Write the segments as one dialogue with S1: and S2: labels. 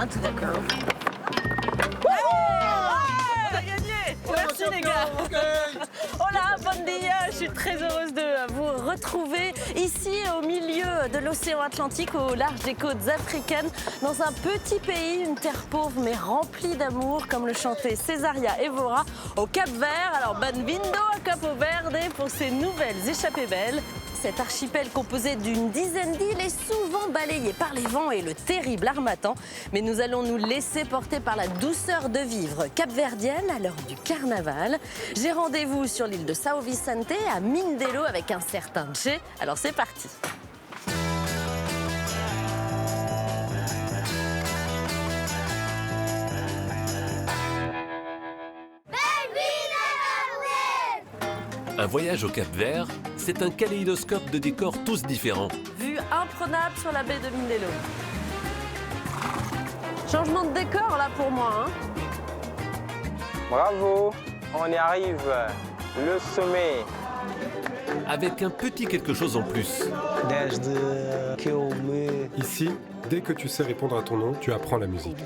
S1: tout d'accord. On a gagné! Merci les gars! Hola, bon dia! Je suis très heureuse de vous retrouver ici au milieu de l'océan Atlantique, au large des côtes africaines, dans un petit pays, une terre pauvre mais remplie d'amour, comme le chantait Cesaria Evora au Cap-Vert. Alors, benvindo à Capo Verde pour ces nouvelles échappées belles. Cet archipel composé d'une dizaine d'îles est souvent balayé par les vents et le terrible harmattan. Mais nous allons nous laisser porter par la douceur de vivre capverdienne à l'heure du carnaval. J'ai rendez-vous sur l'île de São Vicente à Mindelo avec un certain Jay. Alors c'est parti.
S2: Un voyage au Cap-Vert, c'est un kaléidoscope de décors tous différents.
S1: Vue imprenable sur la baie de Mindelo. Changement de décor là pour moi.
S3: Bravo, on y arrive. Le sommet.
S2: Avec un petit quelque chose en plus.
S4: Ici, dès que tu sais répondre à ton nom, tu apprends la musique.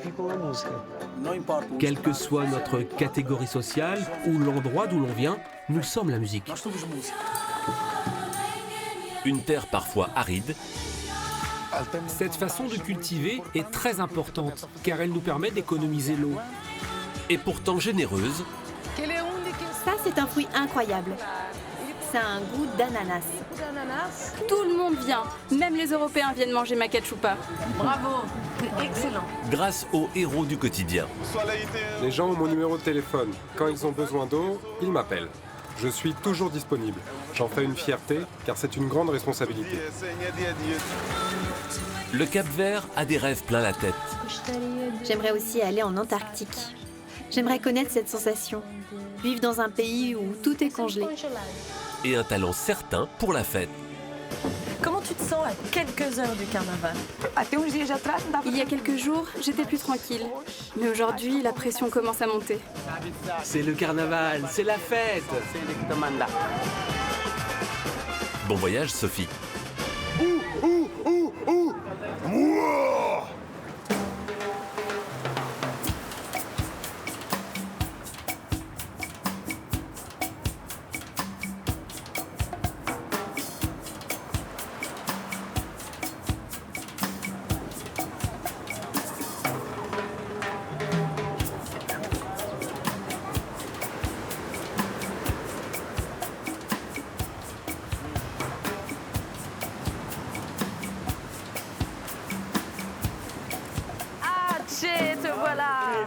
S5: Quelle que soit notre catégorie sociale ou l'endroit d'où l'on vient, nous sommes la musique.
S2: Une terre parfois aride.
S5: Cette façon de cultiver est très importante car elle nous permet d'économiser l'eau.
S2: Et pourtant généreuse.
S6: Ça, c'est un fruit incroyable. Ça a un goût d'ananas. Tout le monde vient. Même les Européens viennent manger ma cachupa.
S1: Bravo, excellent.
S2: Grâce aux héros du quotidien.
S4: Les gens ont mon numéro de téléphone. Quand ils ont besoin d'eau, ils m'appellent. Je suis toujours disponible. J'en fais une fierté, car c'est une grande responsabilité.
S2: Le Cap-Vert a des rêves plein la tête.
S6: J'aimerais aussi aller en Antarctique. J'aimerais connaître cette sensation. Vivre dans un pays où tout est congelé.
S2: Et un talent certain pour la fête.
S1: Comment tu te sens à quelques heures du carnaval?
S6: Il y a quelques jours, j'étais plus tranquille. Mais aujourd'hui, la pression commence à monter.
S5: C'est le carnaval, c'est la fête.
S2: Bon voyage, Sophie.
S1: Jay, te voilà.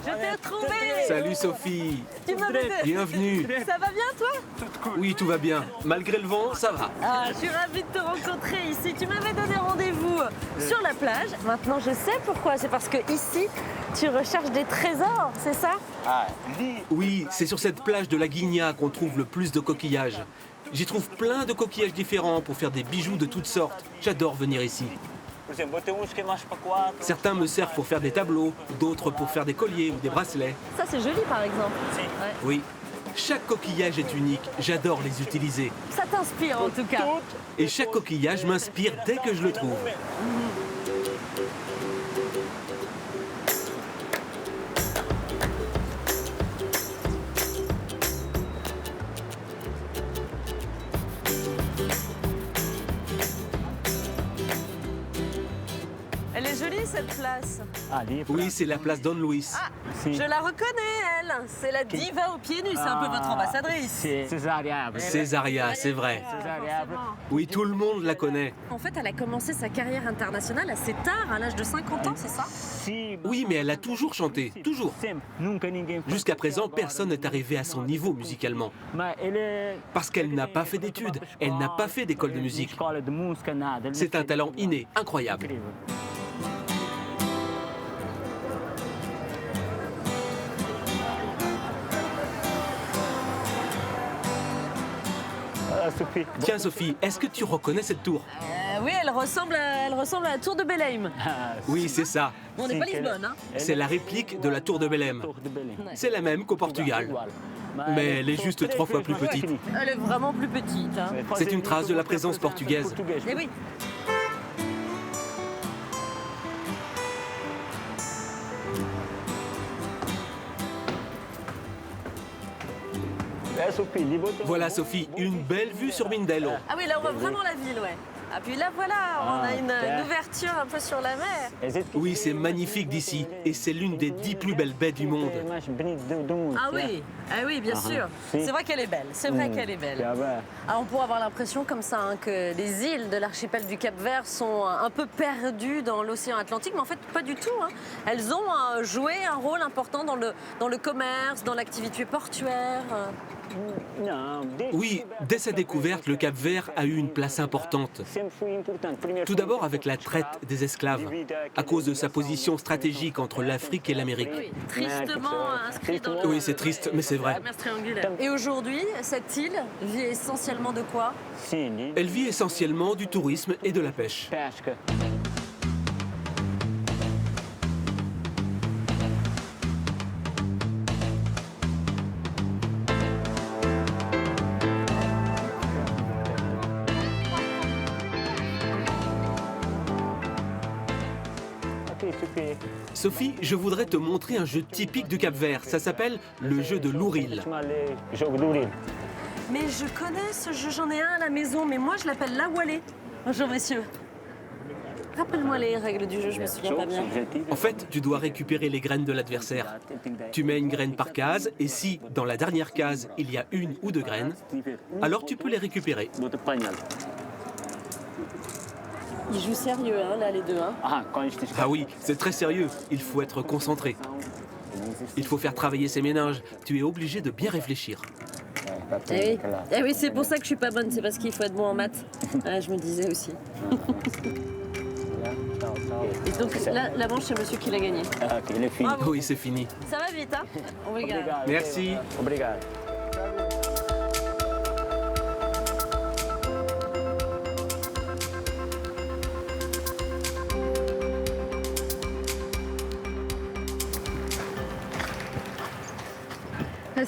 S1: Je t'ai retrouvé.
S5: Salut Sophie.
S1: Tu m'avais...
S5: Bienvenue.
S1: Ça va bien toi?
S5: Oui, tout va bien. Malgré le vent, ça va.
S1: Ah, je suis ravie de te rencontrer ici. Tu m'avais donné rendez-vous sur la plage. Maintenant, je sais pourquoi. C'est parce que ici, tu recherches des trésors, c'est ça?
S5: Oui, c'est sur cette plage de la Guinea qu'on trouve le plus de coquillages. J'y trouve plein de coquillages différents pour faire des bijoux de toutes sortes. J'adore venir ici. Certains me servent pour faire des tableaux, d'autres pour faire des colliers ou des bracelets.
S1: Ça, c'est joli, par exemple. Ouais.
S5: Oui, chaque coquillage est unique. J'adore les utiliser.
S1: Ça t'inspire, en tout cas.
S5: Et chaque coquillage m'inspire dès que je le trouve.
S1: Elle est jolie, cette place.
S5: Oui, c'est la place Don Luis.
S1: Ah, je la reconnais, elle. C'est la diva aux pieds nus. C'est un peu votre ambassadrice.
S5: Césaria, c'est vrai. Oui, tout le monde la connaît.
S1: En fait, elle a commencé sa carrière internationale assez tard, à l'âge de 50 ans, c'est ça?
S5: Oui, mais elle a toujours chanté, toujours. Jusqu'à présent, personne n'est arrivé à son niveau musicalement. Parce qu'elle n'a pas fait d'études, elle n'a pas fait d'école de musique. C'est un talent inné, incroyable. Tiens Sophie, est-ce que tu reconnais cette tour?
S1: Oui, elle ressemble à la tour de Belém.
S5: Oui, c'est ça.
S1: Bon, on n'est pas Lisbonne, hein?
S5: C'est la réplique de la tour de Belém. C'est la même qu'au Portugal. Mais elle est juste 3 fois plus petite.
S1: Elle est vraiment plus petite, hein?
S5: C'est une trace de la présence portugaise.
S1: Eh oui.
S5: Voilà Sophie, une belle vue sur Mindelo.
S1: Ah oui, là on voit vraiment la ville, ouais. Ah puis là voilà, on a une ouverture un peu sur la mer.
S5: Oui, c'est magnifique d'ici et c'est l'une des 10 plus belles baies du monde.
S1: Ah oui, bien sûr. C'est vrai qu'elle est belle, c'est vrai qu'elle est belle. Alors on pourrait avoir l'impression comme ça hein, que les îles de l'archipel du Cap-Vert sont un peu perdues dans l'océan Atlantique, mais en fait pas du tout. Hein. Elles ont joué un rôle important dans le commerce, dans l'activité portuaire.
S5: Oui, dès sa découverte, le Cap-Vert a eu une place importante. Tout d'abord avec la traite des esclaves, à cause de sa position stratégique entre l'Afrique et l'Amérique.
S1: Oui, tristement inscrit dans le...
S5: Oui, c'est triste, mais c'est vrai.
S1: commerce triangulaire. Et aujourd'hui, cette île vit essentiellement de quoi?
S5: Elle vit essentiellement du tourisme et de la pêche. Sophie, je voudrais te montrer un jeu typique du Cap-Vert. Ça s'appelle le jeu de l'ouril.
S1: Mais je connais ce jeu, j'en ai un à la maison, mais moi je l'appelle la Wallet. Bonjour messieurs. Rappelle-moi les règles du jeu, je me souviens pas bien.
S5: En fait, tu dois récupérer les graines de l'adversaire. Tu mets une graine par case et si, dans la dernière case, il y a une ou deux graines, alors tu peux les récupérer.
S1: Ils jouent sérieux, hein, là, les deux. Hein.
S5: Ah oui, c'est très sérieux. Il faut être concentré. Il faut faire travailler ses méninges. Tu es obligé de bien réfléchir.
S1: Eh oui, c'est pour ça que je suis pas bonne, c'est parce qu'il faut être bon en maths. Ah, je me disais aussi. Et donc là, la manche, c'est monsieur qui l'a gagné. Bravo.
S5: Oui, c'est fini.
S1: Ça va vite, hein? Obrigado.
S5: Merci.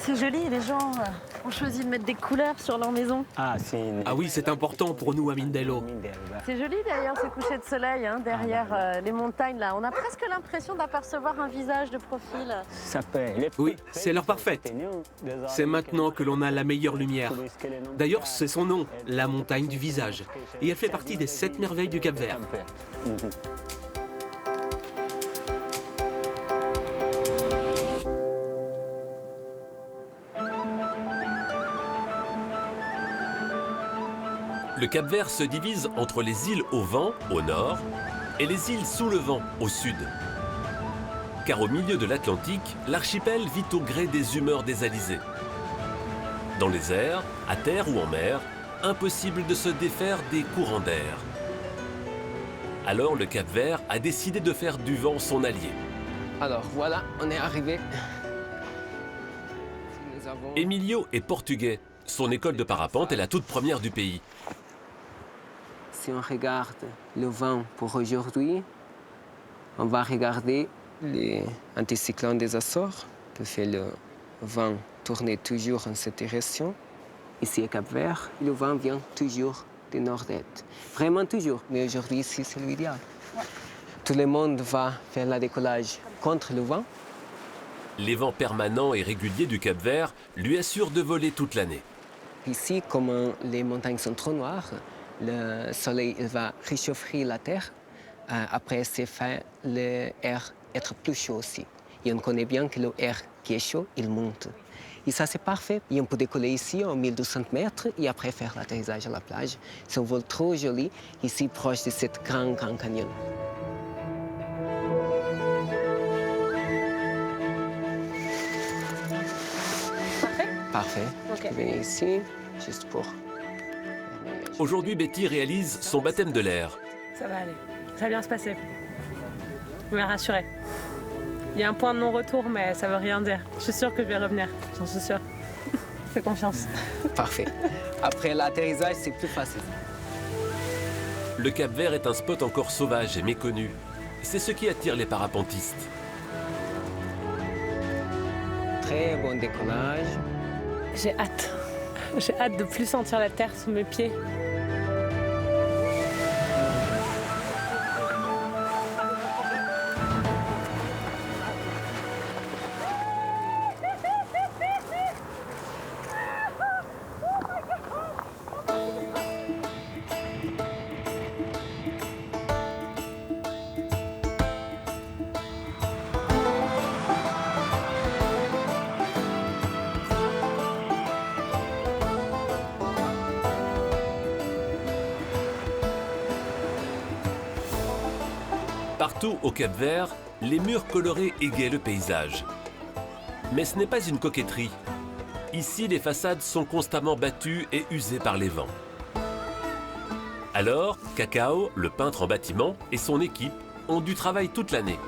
S1: C'est joli, les gens ont choisi de mettre des couleurs sur leur maison.
S5: Ah oui, c'est important pour nous à Mindelo.
S1: C'est joli d'ailleurs ce coucher de soleil hein, derrière les montagnes là. On a presque l'impression d'apercevoir un visage de profil.
S5: Oui, c'est l'heure parfaite. C'est maintenant que l'on a la meilleure lumière. D'ailleurs, c'est son nom, la montagne du visage. Et elle fait partie des 7 merveilles du Cap-Vert.
S2: Le Cap-Vert se divise entre les îles au vent, au nord, et les îles sous le vent, au sud. Car au milieu de l'Atlantique, l'archipel vit au gré des humeurs des alizés. Dans les airs, à terre ou en mer, impossible de se défaire des courants d'air. Alors le Cap-Vert a décidé de faire du vent son allié.
S7: Alors voilà, on est arrivé.
S2: Emilio est portugais. Son école de parapente est la toute première du pays.
S7: Si on regarde le vent pour aujourd'hui, on va regarder l'anticyclone des Açores, qui fait le vent tourner toujours en cette direction. Ici à Cap-Vert, le vent vient toujours du nord-est. Vraiment toujours, mais aujourd'hui ici c'est l'idéal. Tout le monde va faire le décollage contre le vent.
S2: Les vents permanents et réguliers du Cap-Vert lui assurent de voler toute l'année.
S7: Ici, comme les montagnes sont trop noires, le soleil il va réchauffer la terre. Après, c'est fait l'air être plus chaud aussi. Et on connaît bien que l'air qui est chaud, il monte. Et ça, c'est parfait. Et on peut décoller ici en 1200 mètres et après faire l'atterrissage à la plage. C'est un vol trop joli, ici proche de cet grand canyon. Parfait. Okay. Venez ici, juste pour...
S2: Aujourd'hui, Betty réalise son baptême de l'air.
S8: Ça va aller. Ça va bien se passer. Vous m'avez rassurée. Il y a un point de non-retour, mais ça veut rien dire. Je suis sûre que je vais revenir. J'en suis sûre. Fais confiance.
S7: Parfait. Après l'atterrissage, c'est plus facile.
S2: Le Cap-Vert est un spot encore sauvage et méconnu. C'est ce qui attire les parapentistes.
S7: Très bon décollage.
S8: J'ai hâte. J'ai hâte de plus sentir la terre sous mes pieds.
S2: Partout au Cap-Vert, les murs colorés égayent le paysage. Mais ce n'est pas une coquetterie. Ici, les façades sont constamment battues et usées par les vents. Alors, Cacao, le peintre en bâtiment, et son équipe ont du travail toute l'année.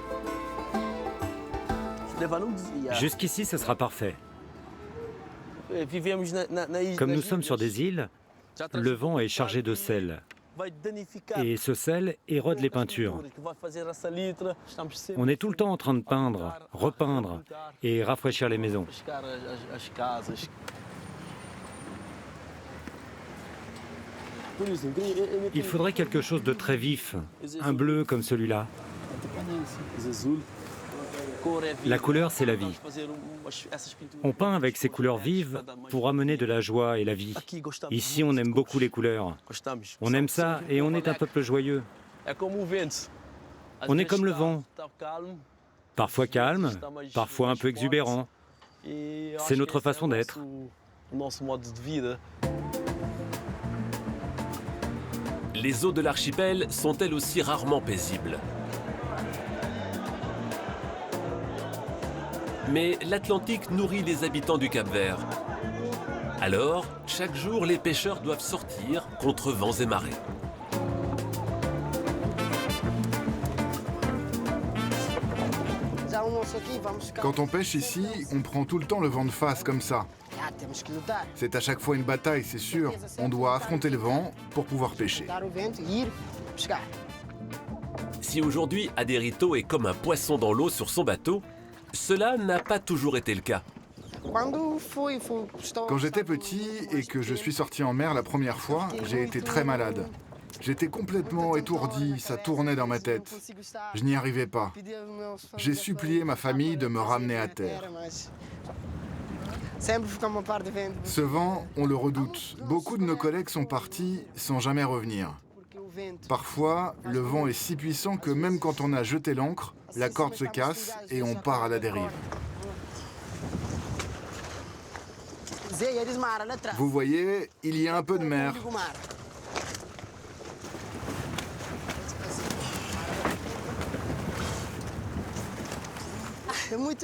S9: Jusqu'ici, ce sera parfait. Comme nous sommes sur des îles, le vent est chargé de sel. Et ce sel érode les peintures. On est tout le temps en train de peindre, repeindre et rafraîchir les maisons. Il faudrait quelque chose de très vif, un bleu comme celui-là. La couleur, c'est la vie. On peint avec ces couleurs vives pour amener de la joie et la vie. Ici, on aime beaucoup les couleurs. On aime ça et on est un peuple joyeux. On est comme le vent. Parfois calme, parfois un peu exubérant. C'est notre façon d'être.
S2: Les eaux de l'archipel sont elles aussi rarement paisibles. Mais l'Atlantique nourrit les habitants du Cap-Vert. Alors, chaque jour, les pêcheurs doivent sortir contre vents et marées.
S10: Quand on pêche ici, on prend tout le temps le vent de face comme ça. C'est à chaque fois une bataille, c'est sûr. On doit affronter le vent pour pouvoir pêcher.
S2: Si aujourd'hui Aderito est comme un poisson dans l'eau sur son bateau, cela n'a pas toujours été le cas.
S10: Quand j'étais petit et que je suis sorti en mer la première fois, j'ai été très malade. J'étais complètement étourdi, ça tournait dans ma tête. Je n'y arrivais pas. J'ai supplié ma famille de me ramener à terre. Ce vent, on le redoute. Beaucoup de nos collègues sont partis sans jamais revenir. Parfois, le vent est si puissant que même quand on a jeté l'ancre, la corde se casse et on part à la dérive. Vous voyez, il y a un peu de mer.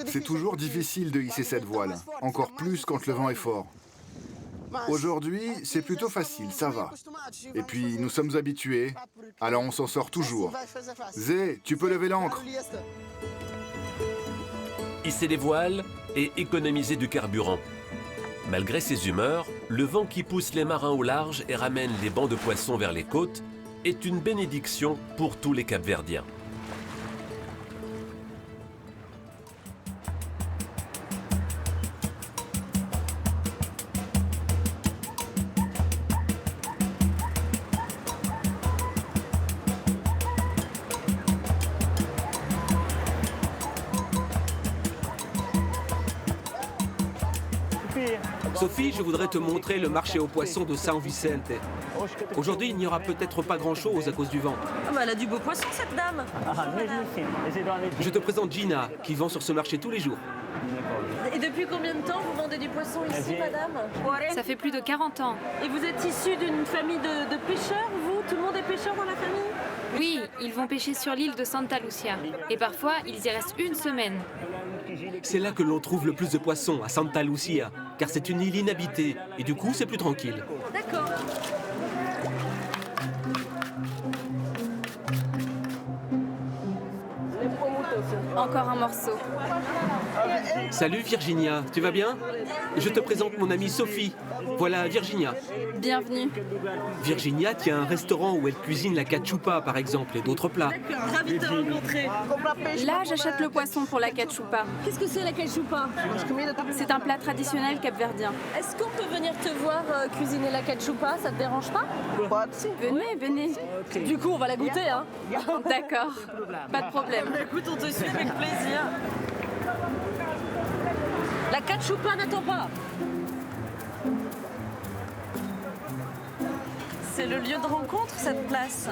S10: C'est toujours difficile de hisser cette voile, encore plus quand le vent est fort. Aujourd'hui, c'est plutôt facile, ça va. Et puis, nous sommes habitués, alors on s'en sort toujours. Zé, tu peux lever l'ancre.
S2: Hisser les voiles et économiser du carburant. Malgré ses humeurs, le vent qui pousse les marins au large et ramène les bancs de poissons vers les côtes est une bénédiction pour tous les Capverdiens.
S5: Sophie, je voudrais te montrer le marché aux poissons de San Vicente. Aujourd'hui, il n'y aura peut-être pas grand-chose à cause du vent.
S1: Ah bah elle a du beau poisson, cette dame.
S5: Je te présente Gina, qui vend sur ce marché tous les jours.
S1: Et depuis combien de temps vous vendez du poisson ici, madame?
S6: Ça fait plus de 40 ans.
S1: Et vous êtes issue d'une famille de pêcheurs, vous? Tout le monde est pêcheur dans la famille?
S6: Oui, ils vont pêcher sur l'île de Santa Lucia. Et parfois, ils y restent une semaine.
S5: C'est là que l'on trouve le plus de poissons, à Santa Lucia, car c'est une île inhabitée, et du coup, c'est plus tranquille.
S1: D'accord.
S6: Encore un morceau.
S5: Salut Virginia, tu vas bien? Je te présente mon amie Sophie. Voilà Virginia.
S6: Bienvenue.
S5: Virginia tient un restaurant où elle cuisine la cachupa par exemple et d'autres plats.
S1: D'accord, ravie de te rencontrer.
S6: Là, j'achète le poisson pour la cachupa.
S1: Qu'est-ce que c'est la cachupa?
S6: C'est un plat traditionnel capverdien.
S1: Est-ce qu'on peut venir te voir cuisiner la cachupa? Ça te dérange pas?
S6: Venez, venez.
S1: Du coup, on va la goûter, hein?
S6: D'accord, pas de problème.
S1: Écoute, on te suit avec plaisir. La cachupa n'attend pas. C'est le lieu de rencontre, cette place.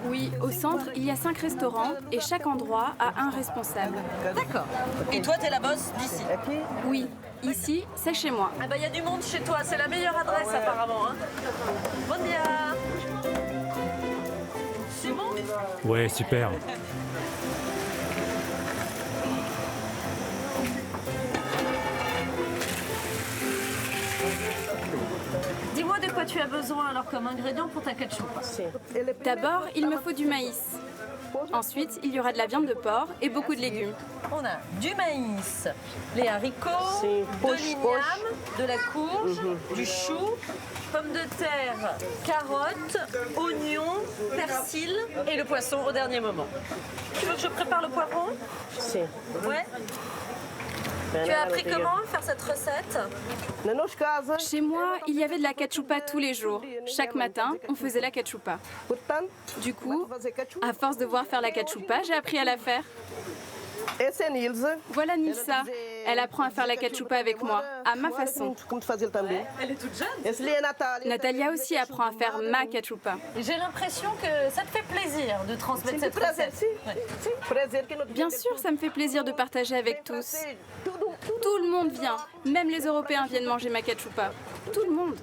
S6: Oui, au centre, il y a 5 restaurants et chaque endroit a un responsable.
S1: D'accord. Et toi, t'es la boss d'ici?
S6: Oui, ici, c'est chez moi.
S1: Ah bah, il y a du monde chez toi. C'est la meilleure adresse, apparemment. Hein. Bon dia. C'est bon?
S9: Ouais, super.
S1: quoi tu as besoin alors comme ingrédient pour ta cachupa?
S6: D'abord, il me faut du maïs. Ensuite, il y aura de la viande de porc et beaucoup de légumes.
S1: On a du maïs, les haricots, de l'igname, de la courge, du chou, pommes de terre, carottes, oignons, persil et le poisson au dernier moment. Tu veux que je prépare le poivron? Ouais. Tu as appris comment faire cette recette?
S6: Chez moi, il y avait de la cachupa tous les jours. Chaque matin, on faisait la cachupa. Du coup, à force de voir faire la cachupa, j'ai appris à la faire. Voilà Nilsa. Elle apprend à faire la cachupa avec moi, à ma façon.
S1: Elle est toute jeune.
S6: Natalia aussi apprend à faire ma cachupa.
S1: J'ai l'impression que ça te fait plaisir de transmettre cette recette.
S6: Bien sûr, ça me fait plaisir de partager avec tous. Tout le monde vient. Même les Européens viennent manger ma cachupa. Tout le monde.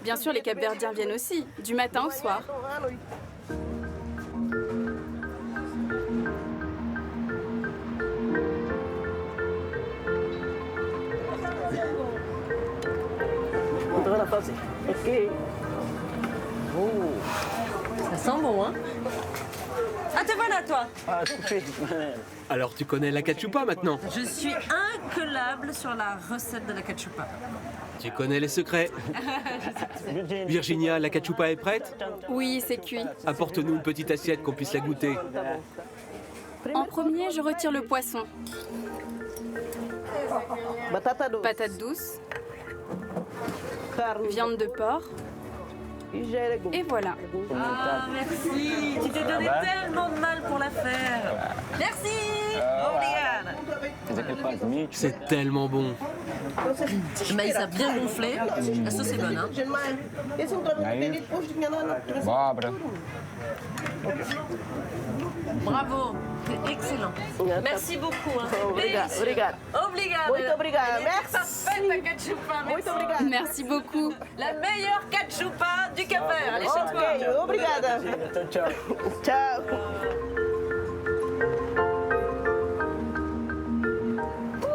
S6: Bien sûr, les Capverdiens viennent aussi, du matin au soir.
S1: Ça sent bon, hein? Ah, te voilà, toi!
S5: Alors tu connais la cachupa maintenant?
S1: Je suis incollable sur la recette de la cachupa.
S5: Tu connais les secrets. Virginia, la cachupa est prête?
S6: Oui, c'est cuit.
S5: Apporte-nous une petite assiette qu'on puisse la goûter.
S6: En premier, je retire le poisson. Patates douces. Viande de porc. Et voilà.
S1: Ah, merci! Tu t'es donné tellement de mal pour la faire. Merci! Obrigada!
S5: C'est tellement bon.
S1: Le maïs a bien gonflé. La sauce est bonne, hein? Bravo! C'est excellent. Merci beaucoup. Hein.
S11: Obrigada.
S1: Obrigada.
S11: Merci.
S1: Parfait, ta cachupa. Merci.
S6: Merci beaucoup.
S1: La meilleure cachupa du Cap-Vert. Allez, chez toi.
S11: Obrigada. Ciao.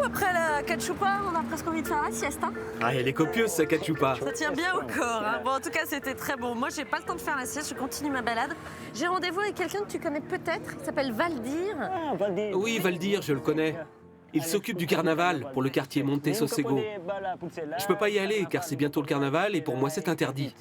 S1: Après la cachupa, on a presque envie de faire la sieste. Hein?
S5: Ah, elle est copieuse, sa cachupa.
S1: Ça tient bien au corps. Hein? Bon, en tout cas, c'était très bon. Moi, j'ai pas le temps de faire la sieste. Je continue ma balade. J'ai rendez-vous avec quelqu'un que tu connais peut-être. Il s'appelle Valdir.
S5: Oui, Valdir, je le connais. Il s'occupe du carnaval pour le quartier Monte Sosego. Je peux pas y aller car c'est bientôt le carnaval et pour moi c'est interdit.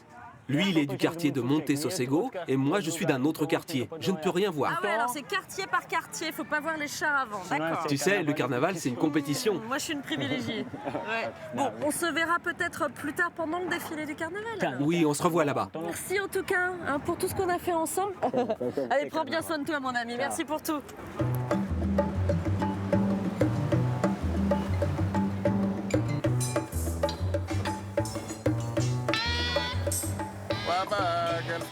S5: Lui, il est du quartier de Monte Sosego et moi je suis d'un autre quartier. Je ne peux rien voir.
S1: Ah ouais, alors c'est quartier par quartier. Faut pas voir les chars avant. D'accord.
S5: Tu sais, le carnaval c'est une compétition.
S1: Moi, je suis une privilégiée. Ouais. Bon, on se verra peut-être plus tard pendant le défilé du carnaval. Alors.
S5: Oui, on se revoit là-bas.
S1: Merci en tout cas hein, pour tout ce qu'on a fait ensemble. Allez, prends bien soin de toi, mon ami. Merci pour tout.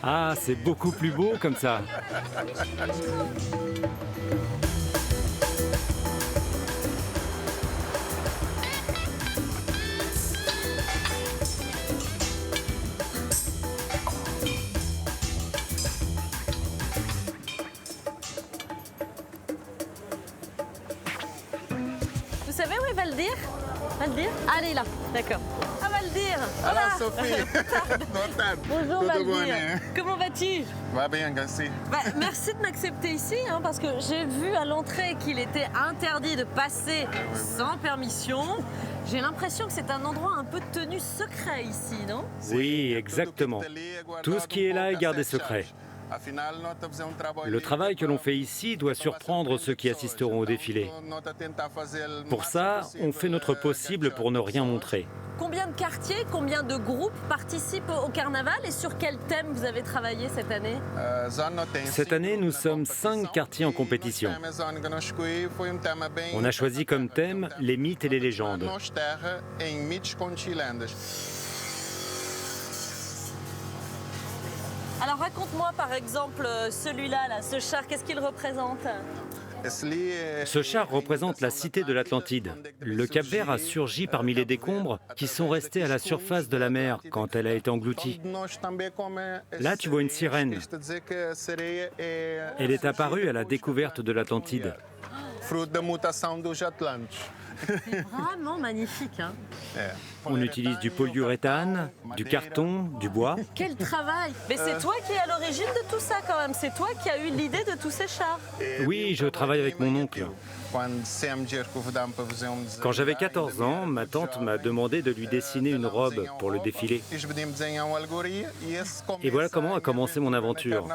S9: Ah, c'est beaucoup plus beau comme ça.
S1: Vous savez où est Valdir? Valdir? Ah, elle est là. D'accord. Ah, Valdir!
S12: Hola, Sophie!
S1: Bonjour, Valdir. Comment vas-tu?
S12: Va bien, merci.
S1: Bah, merci de m'accepter ici, hein, parce que j'ai vu à l'entrée qu'il était interdit de passer sans permission. J'ai l'impression que c'est un endroit un peu tenu secret ici, non?
S9: Oui, exactement. Tout ce qui est là est gardé secret. Le travail que l'on fait ici doit surprendre ceux qui assisteront au défilé. Pour ça, on fait notre possible pour ne rien montrer.
S1: Combien de quartiers, combien de groupes participent au carnaval et sur quel thème vous avez travaillé cette année?
S9: Cette année, nous sommes 5 quartiers en compétition. On a choisi comme thème les mythes et les légendes.
S1: Alors raconte-moi par exemple celui-là, là, ce char, qu'est-ce qu'il représente?
S9: Ce char représente la cité de l'Atlantide. Le Cap-Vert a surgi parmi les décombres qui sont restés à la surface de la mer quand elle a été engloutie. Là, tu vois une sirène. Elle est apparue à la découverte de l'Atlantide.
S1: C'est vraiment magnifique. Hein.
S9: On utilise du polyuréthane, du carton, du bois.
S1: Quel travail! Mais c'est toi qui es à l'origine de tout ça quand même. C'est toi qui as eu l'idée de tous ces chars.
S9: Oui, je travaille avec mon oncle. Quand j'avais 14 ans, ma tante m'a demandé de lui dessiner une robe pour le défilé. Et voilà comment a commencé mon aventure.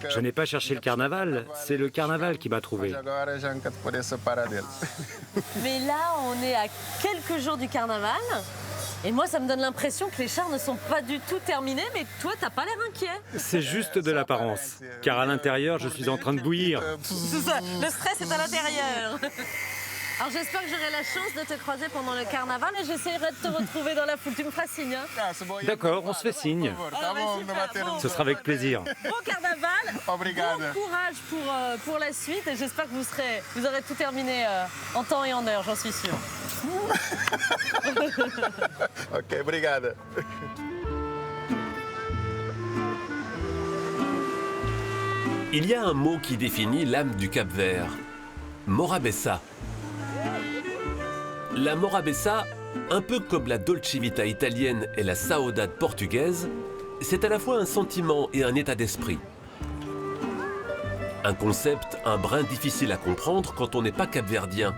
S9: Je n'ai pas cherché le carnaval, c'est le carnaval qui m'a trouvé.
S1: Mais là, on est à quelques jours du carnaval. Et moi, ça me donne l'impression que les chars ne sont pas du tout terminés, mais toi, t'as pas l'air inquiet.
S9: C'est juste de l'apparence, car à l'intérieur, je suis en train de bouillir.
S1: C'est ça, le stress est à l'intérieur. Alors j'espère que j'aurai la chance de te croiser pendant le carnaval et j'essaierai de te retrouver dans la foule. Tu me feras signe, hein?
S9: D'accord, on se fait signe. Ce sera avec plaisir.
S1: Bon carnaval, bon courage pour la suite et j'espère que vous aurez tout terminé en temps et en heure, j'en suis sûre.
S12: Ok, obrigada.
S2: Il y a un mot qui définit l'âme du Cap-Vert. Morabeza. La Morabeza, un peu comme la Dolce Vita italienne et la Saudade portugaise, c'est à la fois un sentiment et un état d'esprit. Un concept un brin difficile à comprendre quand on n'est pas capverdien,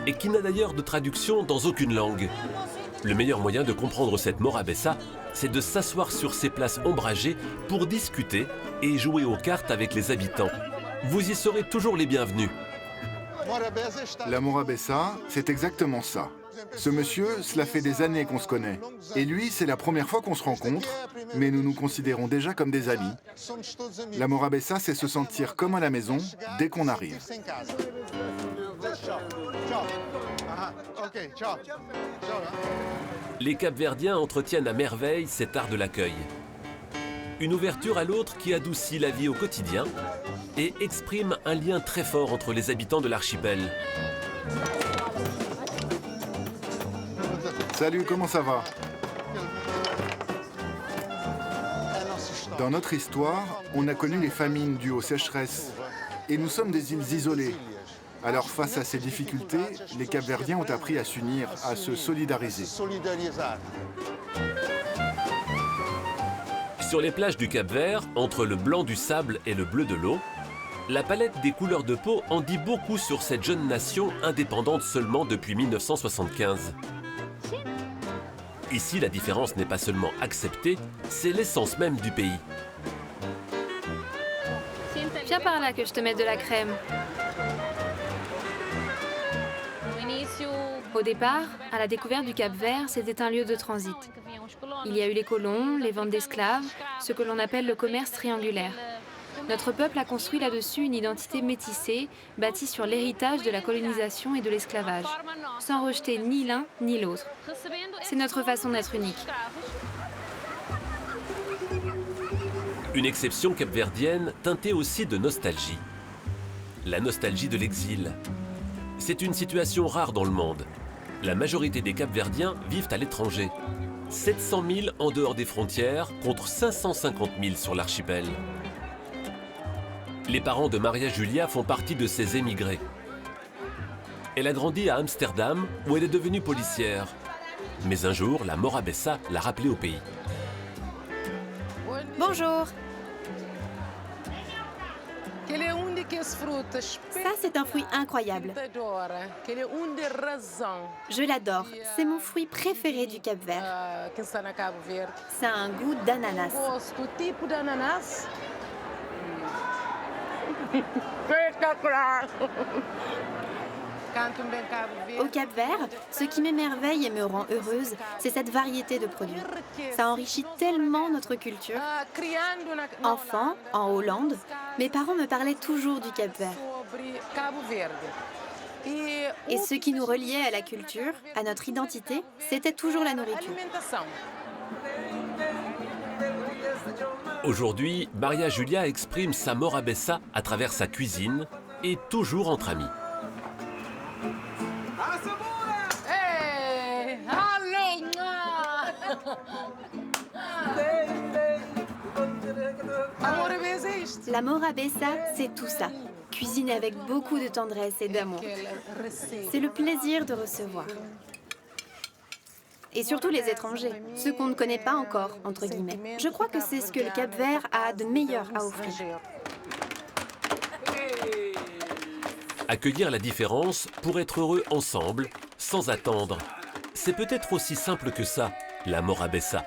S2: et qui n'a d'ailleurs de traduction dans aucune langue. Le meilleur moyen de comprendre cette Morabeza, c'est de s'asseoir sur ces places ombragées pour discuter et jouer aux cartes avec les habitants. Vous y serez toujours les bienvenus.
S10: La Morabeza, c'est exactement ça. Ce monsieur, cela fait des années qu'on se connaît. Et lui, c'est la première fois qu'on se rencontre, mais nous nous considérons déjà comme des amis. La Morabeza, c'est se sentir comme à la maison dès qu'on arrive.
S2: Les Capverdiens entretiennent à merveille cet art de l'accueil. Une ouverture à l'autre qui adoucit la vie au quotidien et exprime un lien très fort entre les habitants de l'archipel.
S10: Salut, comment ça va? Dans notre histoire, on a connu les famines dues aux sécheresses. Et nous sommes des îles isolées. Alors face à ces difficultés, les Capverdiens ont appris à s'unir, à se solidariser.
S2: Sur les plages du Cap-Vert, entre le blanc du sable et le bleu de l'eau, la palette des couleurs de peau en dit beaucoup sur cette jeune nation indépendante seulement depuis 1975. Ici, la différence n'est pas seulement acceptée, c'est l'essence même du pays.
S13: Viens par là que je te mette de la crème. Au départ, à la découverte du Cap-Vert, c'était un lieu de transit. Il y a eu les colons, les ventes d'esclaves, ce que l'on appelle le commerce triangulaire. Notre peuple a construit là-dessus une identité métissée, bâtie sur l'héritage de la colonisation et de l'esclavage, sans rejeter ni l'un ni l'autre. C'est notre façon d'être unique.
S2: Une exception capverdienne teintée aussi de nostalgie. La nostalgie de l'exil. C'est une situation rare dans le monde. La majorité des Capverdiens vivent à l'étranger. 700 000 en dehors des frontières contre 550 000 sur l'archipel. Les parents de Maria Julia font partie de ces émigrés. Elle a grandi à Amsterdam où elle est devenue policière. Mais un jour, la Morabeza l'a rappelée au pays.
S6: Bonjour.
S14: Ça, c'est un fruit incroyable. Je l'adore. C'est mon fruit préféré du Cap-Vert. Ça a un goût d'ananas. Au Cap-Vert, ce qui m'émerveille et me rend heureuse, c'est cette variété de produits. Ça enrichit tellement notre culture. Enfant, en Hollande, mes parents me parlaient toujours du Cap-Vert. Et ce qui nous reliait à la culture, à notre identité, c'était toujours la nourriture.
S2: Aujourd'hui, Maria Julia exprime sa Morabeza à travers sa cuisine et toujours entre amis.
S14: La Morabeza, c'est tout ça. cuisinée avec beaucoup de tendresse et d'amour. C'est le plaisir de recevoir. Et surtout les étrangers, ceux qu'on ne connaît pas encore, entre guillemets. Je crois que c'est ce que le Cap-Vert a de meilleur à offrir.
S2: Accueillir la différence pour être heureux ensemble, sans attendre. C'est peut-être aussi simple que ça, la Morabeza.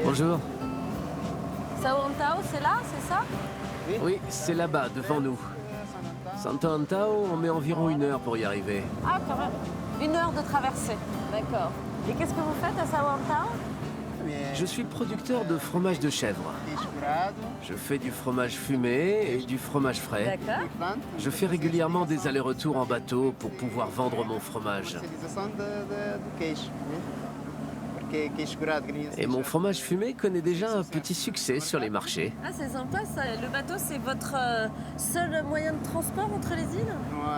S15: Bonjour.
S1: Sao Antao, c'est là, c'est ça?
S15: Oui, c'est là-bas, devant nous. Santo Antao, on met environ 1 heure pour y arriver.
S1: Ah, quand même. 1 heure de traversée. D'accord. Et qu'est-ce que vous faites à Sao Antao?
S15: Je suis producteur de fromage de chèvre. Je fais du fromage fumé et du fromage frais.
S1: D'accord.
S15: Je fais régulièrement des allers-retours en bateau pour pouvoir vendre mon fromage. Et mon fromage fumé connaît déjà un petit succès sur les marchés.
S1: Ah, c'est sympa ça. Le bateau, c'est votre seul moyen de transport entre les îles?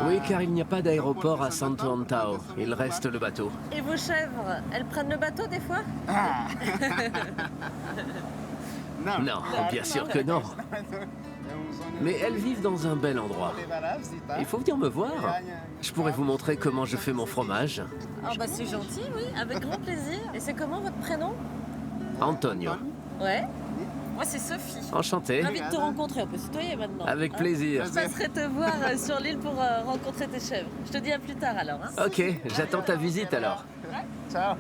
S15: Oui, car il n'y a pas d'aéroport à Santo Antao. Il reste le bateau.
S1: Et vos chèvres, elles prennent le bateau des fois?
S15: Non, bien sûr que non. Mais elles vivent dans un bel endroit. Il faut venir me voir. Je pourrais vous montrer comment je fais mon fromage.
S1: Ah bah c'est gentil, oui, avec grand plaisir. Et c'est comment votre prénom?
S15: Antonio.
S1: Ouais. Moi c'est Sophie.
S15: Enchanté.
S1: Ravi de te rencontrer, on peut se tutoyer maintenant.
S15: Avec plaisir.
S1: Je passerai te voir sur l'île pour rencontrer tes chèvres. Je te dis à plus tard alors. Hein.
S15: Ok, j'attends ta visite alors.
S1: Ciao.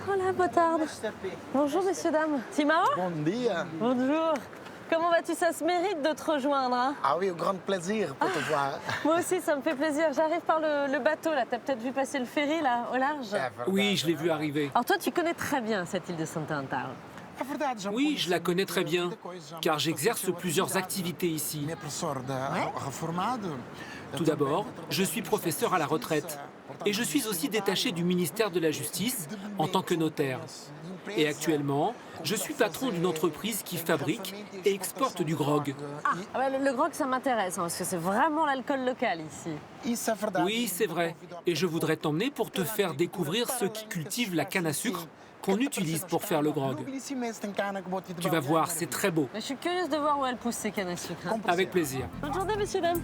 S1: Hola, boa tarde. Bonjour, messieurs, dames. Timao?
S16: Bon dia.
S1: Bonjour. Comment vas-tu? Ça se mérite de te rejoindre, hein?
S16: Ah oui, au grand plaisir pour te voir.
S1: Moi aussi, ça me fait plaisir. J'arrive par le bateau, là. T'as peut-être vu passer le ferry, là, au large?
S5: Oui, je l'ai vu arriver.
S1: Alors toi, tu connais très bien cette île de Santo Antao.
S5: Oui, je la connais très bien, car j'exerce plusieurs activités ici. Tout d'abord, je suis professeur à la retraite. Et je suis aussi détaché du ministère de la Justice en tant que notaire. Et actuellement, je suis patron d'une entreprise qui fabrique et exporte du grog.
S1: Ah, bah, le grog, ça m'intéresse, hein, parce que c'est vraiment l'alcool local ici.
S5: Oui, c'est vrai. Et je voudrais t'emmener pour te faire découvrir ceux qui cultivent la canne à sucre qu'on utilise pour faire le grog. Tu vas voir, c'est très beau.
S1: Mais je suis curieuse de voir où elles poussent ces cannes à sucre. Hein.
S5: Avec plaisir.
S1: Bonne journée, messieurs, dames.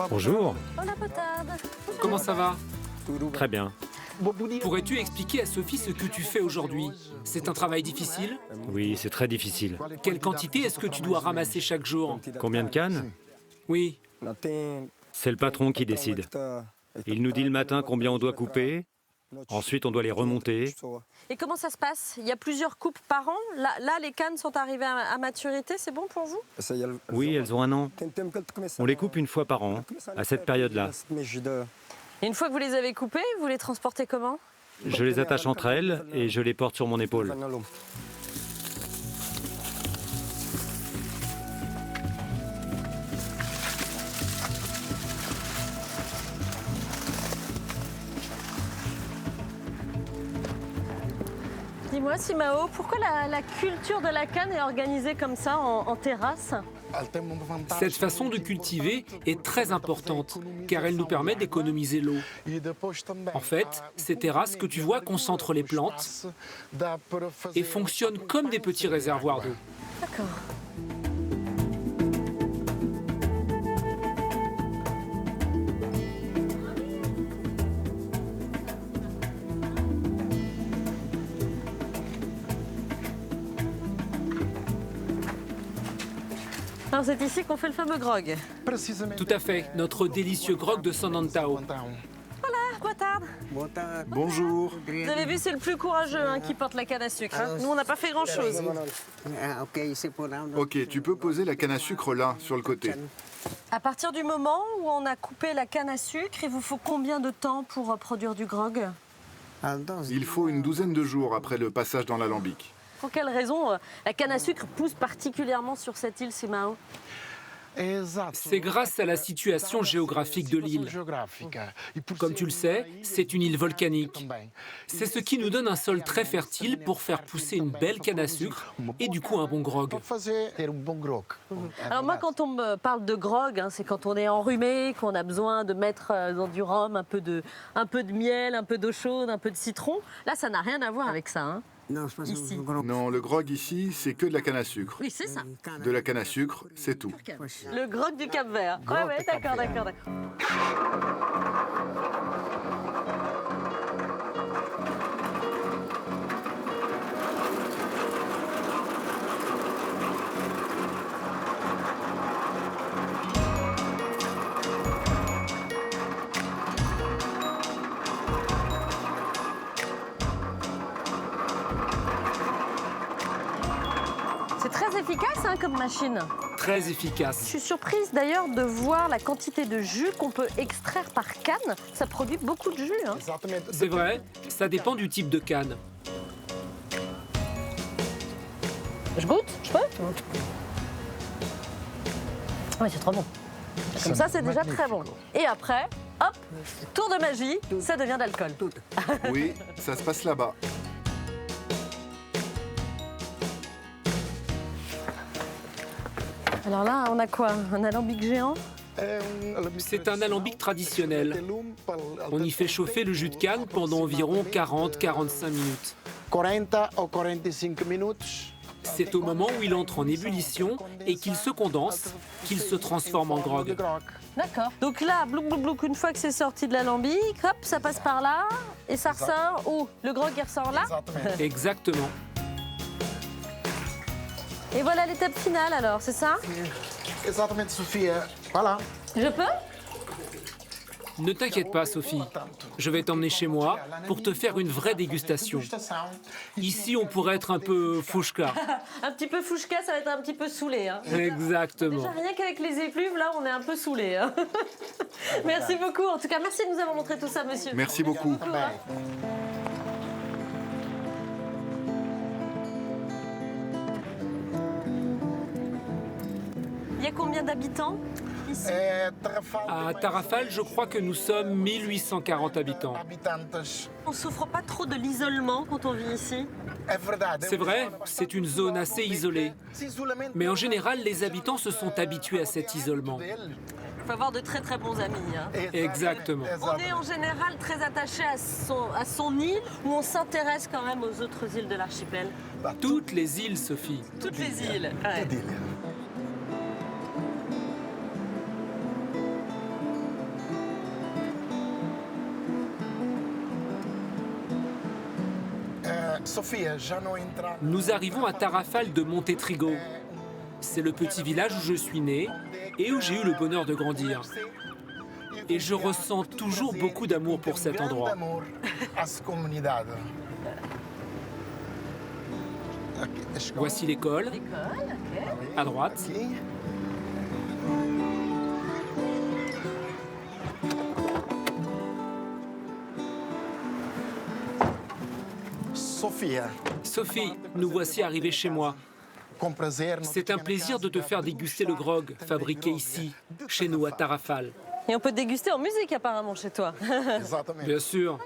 S9: Bonjour.
S1: Hola, potarde.
S5: Comment ça va?
S9: Très bien.
S5: Pourrais-tu expliquer à Sophie ce que tu fais aujourd'hui? C'est un travail difficile?
S9: Oui, c'est très difficile.
S5: Quelle quantité est-ce que tu dois ramasser chaque jour?
S9: Combien de cannes?
S5: Oui.
S9: C'est le patron qui décide. Il nous dit le matin combien on doit couper. Ensuite, on doit les remonter.
S1: Et comment ça se passe? Il y a plusieurs coupes par an. Là, les cannes sont arrivées à maturité. C'est bon pour vous?
S9: Oui, elles ont 1 an. On les coupe 1 fois par an, à cette période-là.
S1: Et une fois que vous les avez coupées, vous les transportez comment?
S9: Je les attache entre elles et je les porte sur mon épaule.
S1: Dis-moi, Simao, pourquoi la culture de la canne est organisée comme ça, en terrasse?
S5: Cette façon de cultiver est très importante, car elle nous permet d'économiser l'eau. En fait, ces terrasses que tu vois concentrent les plantes et fonctionnent comme des petits réservoirs d'eau.
S1: D'accord. Alors c'est ici qu'on fait le fameux grog.
S5: Tout à fait, notre délicieux grog de San Antao.
S1: Voilà, boa tarde.
S10: Bonjour.
S1: Vous avez vu, c'est le plus courageux qui porte la canne à sucre. Nous, on n'a pas fait grand-chose.
S10: Ok, tu peux poser la canne à sucre là, sur le côté.
S1: À partir du moment où on a coupé la canne à sucre, il vous faut combien de temps pour produire du grog?
S10: Il faut une douzaine de jours après le passage dans l'alambic.
S1: Pour quelle raison la canne à sucre pousse particulièrement sur cette île, Simao?
S5: C'est grâce à la situation géographique de l'île. Comme tu le sais, c'est une île volcanique. C'est ce qui nous donne un sol très fertile pour faire pousser une belle canne à sucre et du coup un bon grog.
S1: Alors moi, quand on me parle de grog, c'est quand on est enrhumé, qu'on a besoin de mettre dans du rhum un peu de miel, un peu d'eau chaude, un peu de citron. Là, ça n'a rien à voir avec ça. Ici.
S10: Non, le grog ici, c'est que de la canne à sucre.
S1: Oui, c'est ça.
S10: De la canne à sucre, c'est tout.
S1: Le grog du Cap-Vert. Ouais, d'accord. C'est très efficace comme machine.
S5: Très efficace.
S1: Je suis surprise d'ailleurs de voir la quantité de jus qu'on peut extraire par canne. Ça produit beaucoup de jus.
S5: C'est vrai, ça dépend du type de canne.
S1: Je goûte? Je peux? Oui, c'est trop bon. Comme ça, c'est déjà très bon. Et après, hop, tour de magie, ça devient d'alcool.
S10: Oui, ça se passe là-bas.
S1: Alors là, on a quoi? Un alambic géant?
S5: C'est un alambic traditionnel. On y fait chauffer le jus de canne pendant environ 40-45 minutes. C'est au moment où il entre en ébullition et qu'il se condense qu'il se transforme en grog.
S1: D'accord. Donc là, blouk, blouk, blouk, une fois que c'est sorti de l'alambic, hop, ça passe par là et ça ressort où? Le grog, il ressort là?
S5: Exactement.
S1: Et voilà l'étape finale alors, c'est ça?
S16: Exactement, Sophie. Voilà.
S1: Je peux?
S5: Ne t'inquiète pas, Sophie. Je vais t'emmener chez moi pour te faire une vraie dégustation. Ici, on pourrait être un peu fouchka.
S1: Un petit peu fouchka, ça va être un petit peu saoulé.
S5: Exactement.
S1: Déjà, rien qu'avec les épluves, là, on est un peu saoulé. Merci beaucoup. En tout cas, merci de nous avoir montré tout ça, monsieur.
S10: Merci beaucoup.
S1: Il y a combien d'habitants ici?
S5: À Tarrafal, je crois que nous sommes 1840 habitants.
S1: On souffre pas trop de l'isolement quand on vit ici?
S5: C'est vrai, c'est une zone assez isolée. Mais en général, les habitants se sont habitués à cet isolement.
S1: Il faut avoir de très très bons amis.
S5: Exactement.
S1: On est en général très attaché à son île ou on s'intéresse quand même aux autres îles de l'archipel?
S5: Toutes les îles, Sophie.
S1: Toutes les îles. Ouais.
S5: Nous arrivons à Tarrafal de Montetrigo. C'est le petit village où je suis né et où j'ai eu le bonheur de grandir. Et je ressens toujours beaucoup d'amour pour cet endroit. Voici l'école. À droite. Sophie, nous voici arrivés chez moi. C'est un plaisir de te faire déguster le grog fabriqué ici, chez nous à Tarrafal.
S1: Et on peut déguster en musique apparemment chez toi.
S5: Bien sûr.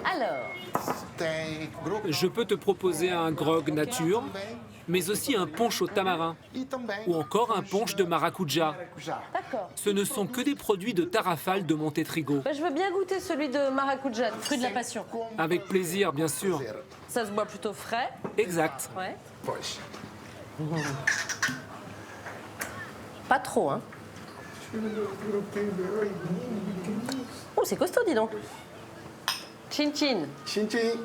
S1: Alors,
S5: Je peux te proposer un grog nature, mais aussi un punch au tamarin, ou encore un punch de maracuja.
S1: d'accord.
S5: Ce ne sont que des produits de Tarrafal de Montetrigo.
S1: Je veux bien goûter celui de maracuja, le fruit de la passion.
S5: Avec plaisir, bien sûr.
S1: Ça se boit plutôt frais.
S5: Exact.
S1: Ouais. Pas trop, hein. Oh, c'est costaud, dis donc. Chin chin.
S16: Chin chin.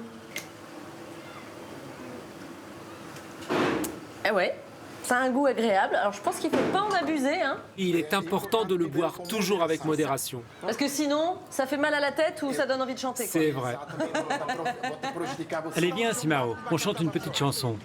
S1: Eh ouais, ça a un goût agréable. Alors je pense qu'il ne faut pas en abuser, hein.
S5: Il est important de le boire toujours avec modération.
S1: Parce que sinon, ça fait mal à la tête ou ça donne envie de chanter, quoi.
S5: C'est vrai.
S9: Allez, viens, Simao, on chante une petite chanson.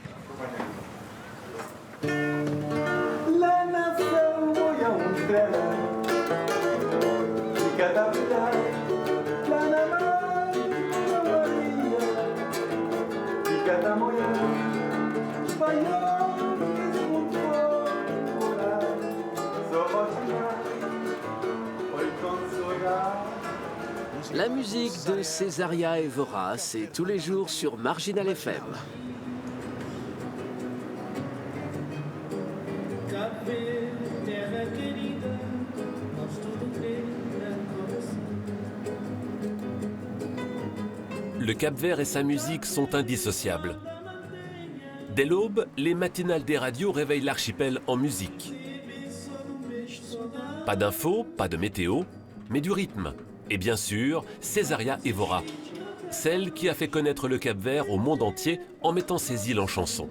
S15: La musique de Césaria Evora, c'est tous les jours sur Marginal FM.
S2: Le Cap-Vert et sa musique sont indissociables. Dès l'aube, les matinales des radios réveillent l'archipel en musique. Pas d'infos, pas de météo, mais du rythme. Et bien sûr, Césaria Evora, celle qui a fait connaître le Cap-Vert au monde entier en mettant ses îles en chanson.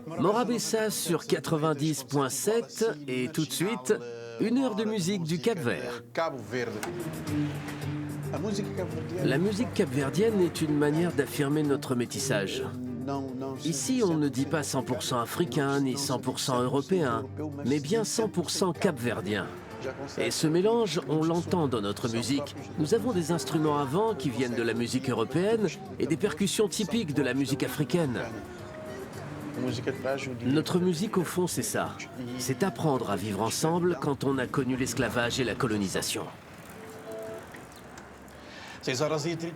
S15: Morabeza sur 90.7 et tout de suite, 1 heure de musique du Cap-Vert. La musique capverdienne est une manière d'affirmer notre métissage. Ici, on ne dit pas 100% africain ni 100% européen, mais bien 100% capverdien. Et ce mélange, on l'entend dans notre musique. Nous avons des instruments à vent qui viennent de la musique européenne et des percussions typiques de la musique africaine. Notre musique, au fond, c'est ça. C'est apprendre à vivre ensemble quand on a connu l'esclavage et la colonisation.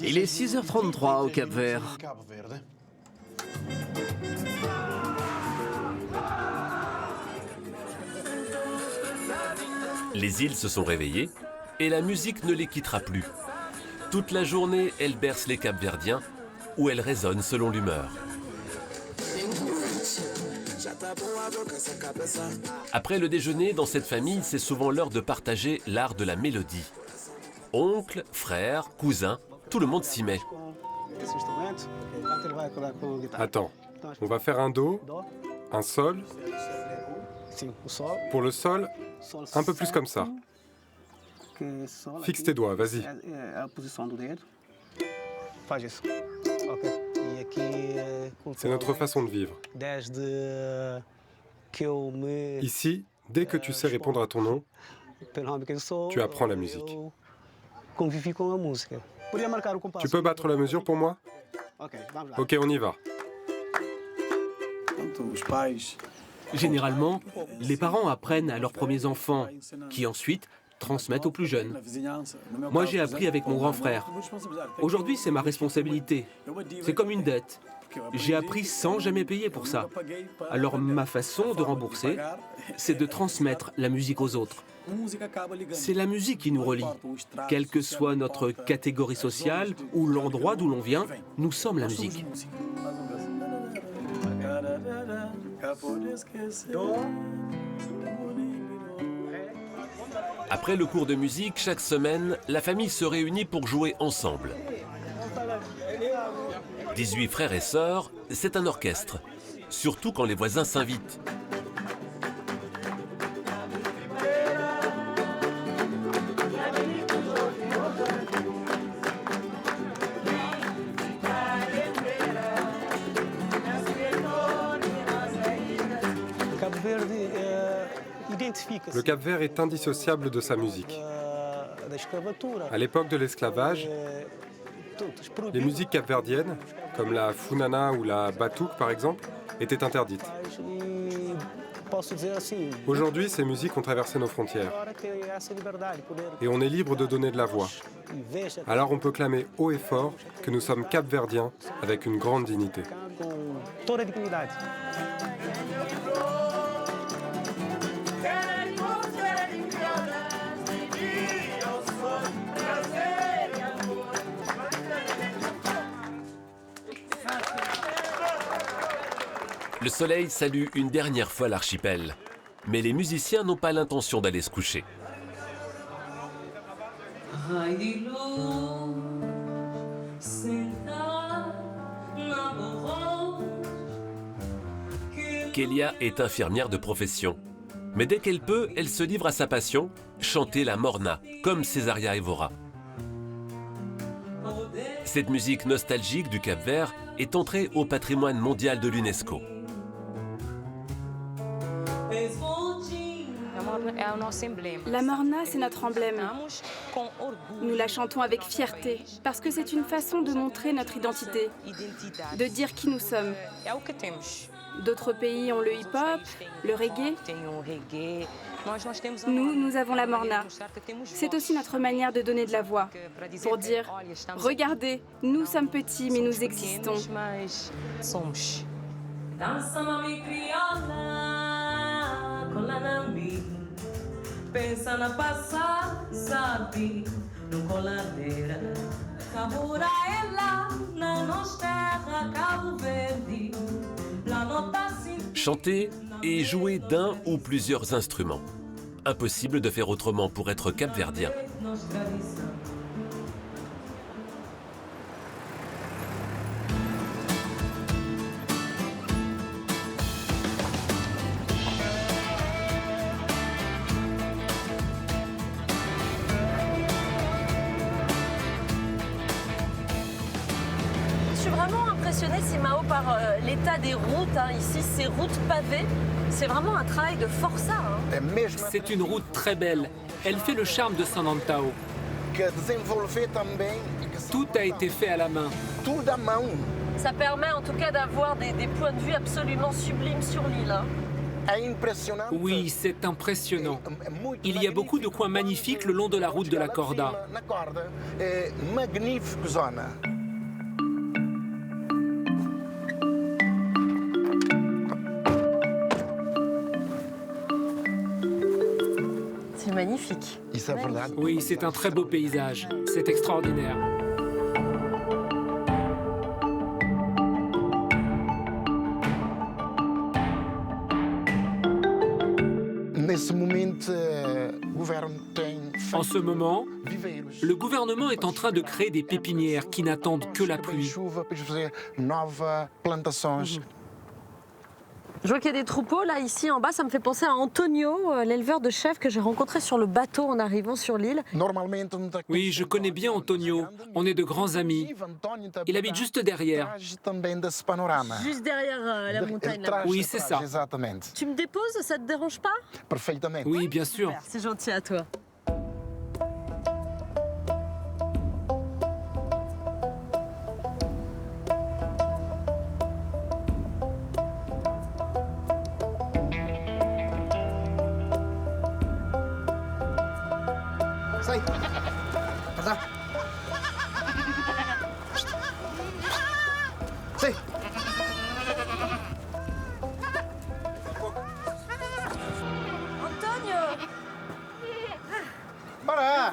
S15: Il est 6h33 au Cap-Vert.
S2: Les îles se sont réveillées et la musique ne les quittera plus. Toute la journée, elle berce les Capverdiens ou elle résonne selon l'humeur. Après le déjeuner, dans cette famille, c'est souvent l'heure de partager l'art de la mélodie. Oncles, frères, cousins, tout le monde s'y met.
S4: Attends, on va faire un do, un sol. Pour le sol, un peu plus comme ça. Fixe tes doigts, vas-y. C'est notre façon de vivre. Ici, dès que tu sais répondre à ton nom, tu apprends la musique. Tu peux battre la mesure pour moi? Ok, on y va.
S5: Généralement, les parents apprennent à leurs premiers enfants, qui ensuite transmettent aux plus jeunes. Moi, j'ai appris avec mon grand frère. Aujourd'hui, c'est ma responsabilité. C'est comme une dette. J'ai appris sans jamais payer pour ça. Alors, ma façon de rembourser, c'est de transmettre la musique aux autres. C'est la musique qui nous relie. Quelle que soit notre catégorie sociale ou l'endroit d'où l'on vient, nous sommes la musique.
S2: Après le cours de musique, chaque semaine, la famille se réunit pour jouer ensemble. 18 frères et sœurs, c'est un orchestre, surtout quand les voisins s'invitent.
S4: Le Cap-Vert est indissociable de sa musique. À l'époque de l'esclavage, les musiques capverdiennes, comme la funana ou la batouk par exemple, étaient interdites. Aujourd'hui, ces musiques ont traversé nos frontières. Et on est libre de donner de la voix. Alors on peut clamer haut et fort que nous sommes capverdiens avec une grande dignité.
S2: Le soleil salue une dernière fois l'archipel, mais les musiciens n'ont pas l'intention d'aller se coucher. Kélia est infirmière de profession, mais dès qu'elle peut, elle se livre à sa passion, chanter la morna, comme Césaria Évora. Cette musique nostalgique du Cap-Vert est entrée au patrimoine mondial de l'UNESCO.
S6: La morna, c'est notre emblème. Nous la chantons avec fierté, parce que c'est une façon de montrer notre identité, de dire qui nous sommes. D'autres pays ont le hip-hop, le reggae. Nous avons la morna. C'est aussi notre manière de donner de la voix, pour dire « Regardez, nous sommes petits, mais nous existons ».
S2: Chanter et jouer d'un ou plusieurs instruments. Impossible de faire autrement pour être capverdien.
S1: Je suis vraiment impressionnée, Simao, par l'état des routes. Ici, ces routes pavées, c'est vraiment un travail de forçat.
S5: C'est une route très belle. Elle fait le charme de San Antão. Tout a été fait à la main.
S1: Ça permet en tout cas d'avoir des points de vue absolument sublimes sur l'île.
S5: Oui, c'est impressionnant. Il y a beaucoup de coins magnifiques le long de la route de la Corda.
S1: C'est magnifique.
S5: Oui, c'est un très beau paysage. C'est extraordinaire. En ce moment, le gouvernement est en train de créer des pépinières qui n'attendent que la pluie.
S1: Je vois qu'il y a des troupeaux là, ici en bas. Ça me fait penser à Antonio, l'éleveur de chèvres que j'ai rencontré sur le bateau en arrivant sur l'île.
S5: Oui, je connais bien Antonio. On est de grands amis. Il habite juste derrière.
S1: Juste derrière la montagne là.
S5: Oui, c'est ça.
S1: Tu me déposes, ça te dérange pas?
S5: Oui, bien sûr.
S1: C'est gentil à toi.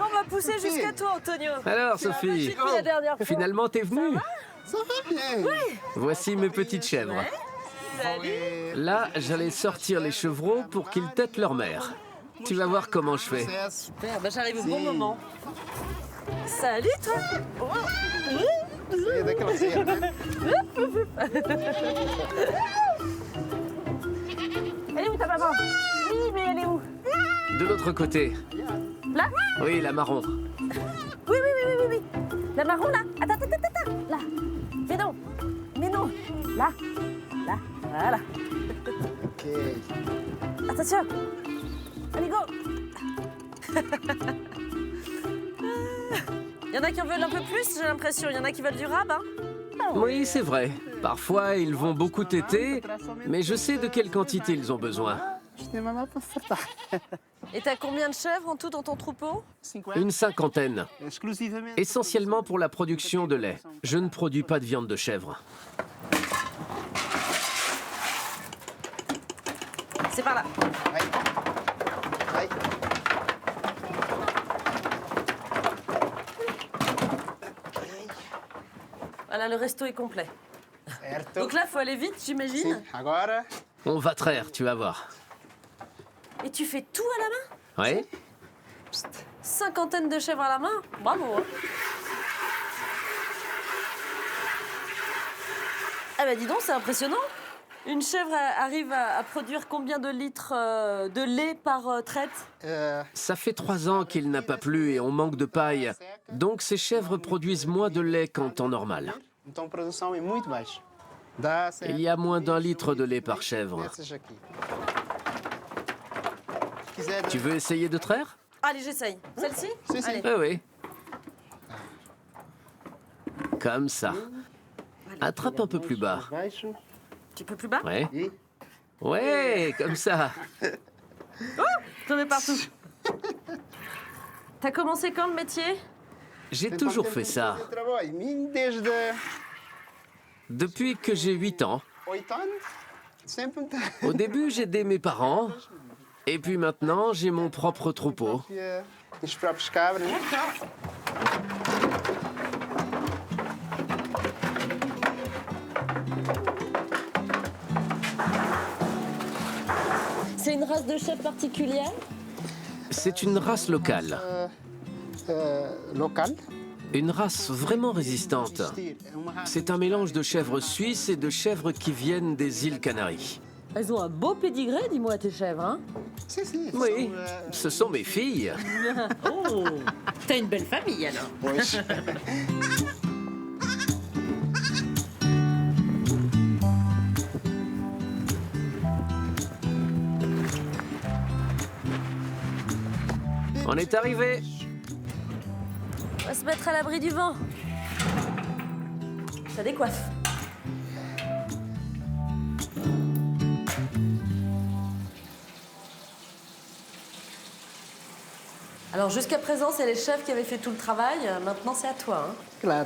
S1: On va pousser jusqu'à toi, Antonio.
S15: Alors, Sophie, finalement, t'es venue.
S16: Ça va bien.
S1: Oui.
S15: Voici mes petites chèvres.
S1: Ouais. Salut.
S15: Là, j'allais sortir les chevreaux pour qu'ils têtent leur mère. Tu vas voir comment je fais.
S1: Super, bah, j'arrive au bon moment. Salut, toi. Elle est où ta maman? Oui, mais elle est où?
S15: De l'autre côté.
S1: Là?
S15: Oui, la marron.
S1: Oui. La marron, là. Attends. Là. Mais non. Là. Voilà.
S16: Ok.
S1: Attention. Allez, go. Il y en a qui en veulent un peu plus, j'ai l'impression. Il y en a qui veulent du rab, hein?
S15: Oui, c'est vrai. Parfois, ils vont beaucoup téter, mais je sais de quelle quantité ils ont besoin.
S1: Et t'as combien de chèvres en tout dans ton troupeau?
S15: Une cinquantaine. Essentiellement pour la production de lait. Je ne produis pas de viande de chèvre.
S1: C'est par là. Voilà, le resto est complet. Donc là, il faut aller vite, j'imagine.
S15: On va traire, tu vas voir.
S1: Et tu fais tout à la main?
S15: Oui.
S1: Cinquantaine de chèvres à la main? Bravo. Hein. Ah bah dis donc, c'est impressionnant. Une chèvre arrive à produire combien de litres de lait par traite?
S15: Ça fait 3 ans qu'il n'a pas plu et on manque de paille. Donc ces chèvres produisent moins de lait qu'en temps normal. Il y a moins d'1 litre de lait par chèvre. Tu veux essayer de traire?
S1: Allez, j'essaye. Celle-ci? Allez.
S15: Ah oui. Comme ça. Attrape un peu plus bas.
S1: Un petit peu plus bas?
S15: Ouais. Ouais, comme ça.
S1: Oh, j'en ai partout. T'as commencé quand le métier?
S15: J'ai toujours fait ça. Depuis que j'ai 8 ans. Au début, j'aidais mes parents. Et puis maintenant, j'ai mon propre troupeau.
S1: C'est une race de chèvre particulière?
S15: C'est une race locale.
S16: Locale?
S15: Une race vraiment résistante. C'est un mélange de chèvres suisses et de chèvres qui viennent des îles Canaries.
S1: Elles ont un beau pédigré, dis-moi, tes chèvres, hein?
S15: Oui, ce sont mes filles.
S1: Oh, t'as une belle famille, alors.
S16: Oui.
S15: On est arrivé.
S1: On va se mettre à l'abri du vent. Ça décoiffe. Alors jusqu'à présent, c'est les chefs qui avaient fait tout le travail. Maintenant, c'est à toi. Hein.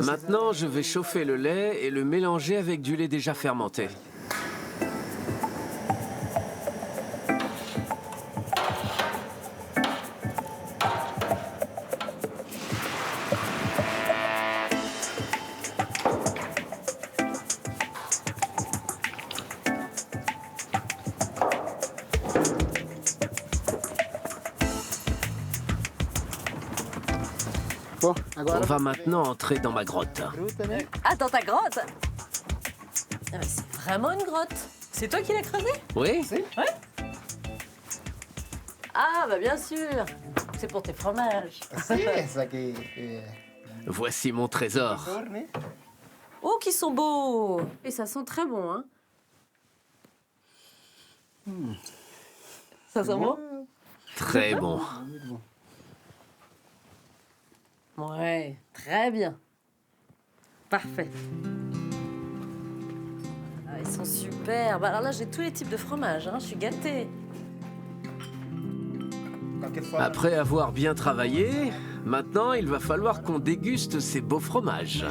S15: Maintenant, je vais chauffer le lait et le mélanger avec du lait déjà fermenté. On va maintenant entrer dans ma grotte.
S1: Ah, dans ta grotte? Ah, mais c'est vraiment une grotte. C'est toi qui l'as creusée?
S15: Oui.
S1: Ouais. Ah, bah bien sûr. C'est pour tes fromages.
S15: Voici mon trésor.
S1: Oh, qui sont beaux. Et ça sent très bon, hein. Ça sent bon?
S15: Très bon.
S1: Ouais, très bien. Parfait. Ah, ils sont superbes. Alors là, j'ai tous les types de fromages, hein. Je suis gâtée.
S15: Après avoir bien travaillé, maintenant il va falloir qu'on déguste ces beaux fromages.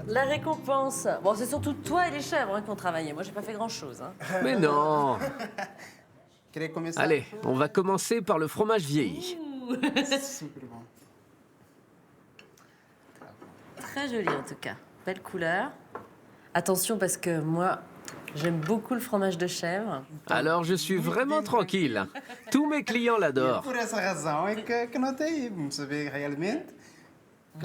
S1: La récompense. Bon, c'est surtout toi et les chèvres hein, qui ont travaillé. Moi, j'ai pas fait grand-chose. Hein.
S15: Mais non. Allez, on va commencer par le fromage vieilli.
S1: Très joli en tout cas. Belle couleur. Attention parce que moi, j'aime beaucoup le fromage de chèvre.
S15: Alors je suis vraiment tranquille. Tous mes clients l'adorent.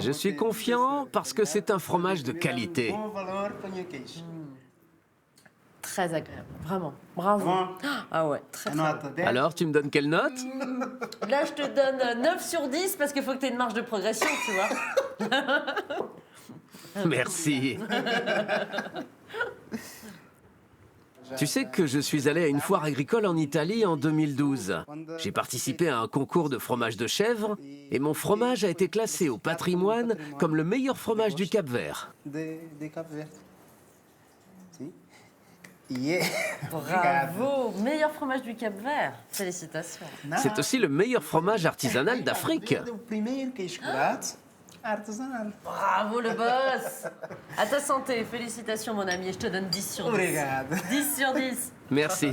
S15: Je suis confiant parce que c'est un fromage de qualité.
S1: Très agréable, vraiment. Bravo. Ah ouais, très très.
S15: Alors, tu me donnes quelle note?
S1: Là, je te donne 9 sur 10 parce qu'il faut que tu aies une marge de progression, tu vois.
S15: Merci. Tu sais que je suis allé à une foire agricole en Italie en 2012. J'ai participé à un concours de fromage de chèvre et mon fromage a été classé au patrimoine comme le meilleur fromage du Cap-Vert.
S1: Bravo, meilleur fromage du Cap-Vert. Félicitations.
S15: C'est aussi le meilleur fromage artisanal d'Afrique.
S1: Bravo le boss. À ta santé, félicitations mon ami, je te donne 10 sur 10. 10 sur 10.
S15: Merci.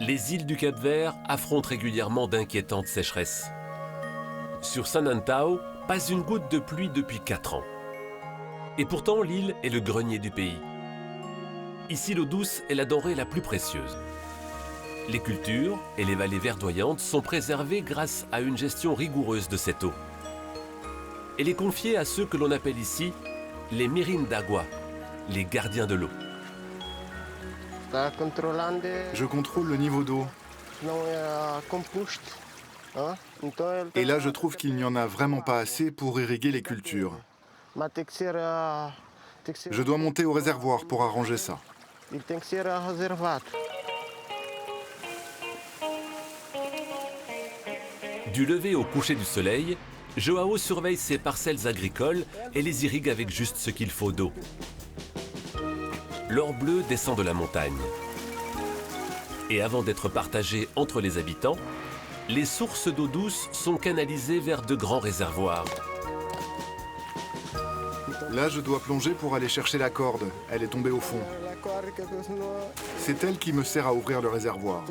S2: Les îles du Cap-Vert affrontent régulièrement d'inquiétantes sécheresses. Sur Sanantao, pas une goutte de pluie depuis 4 ans. Et pourtant, l'île est le grenier du pays. Ici, l'eau douce est la denrée la plus précieuse. Les cultures et les vallées verdoyantes sont préservées grâce à une gestion rigoureuse de cette eau. Elle est confiée à ceux que l'on appelle ici les mirines d'agua, les gardiens de l'eau.
S10: Je contrôle le niveau d'eau. Et là, je trouve qu'il n'y en a vraiment pas assez pour irriguer les cultures. Je dois monter au réservoir pour arranger ça.
S2: Du lever au coucher du soleil, Joao surveille ses parcelles agricoles et les irrigue avec juste ce qu'il faut d'eau. L'or bleu descend de la montagne. Et avant d'être partagé entre les habitants, les sources d'eau douce sont canalisées vers de grands réservoirs.
S10: Là, je dois plonger pour aller chercher la corde. Elle est tombée au fond. C'est elle qui me sert à ouvrir le réservoir.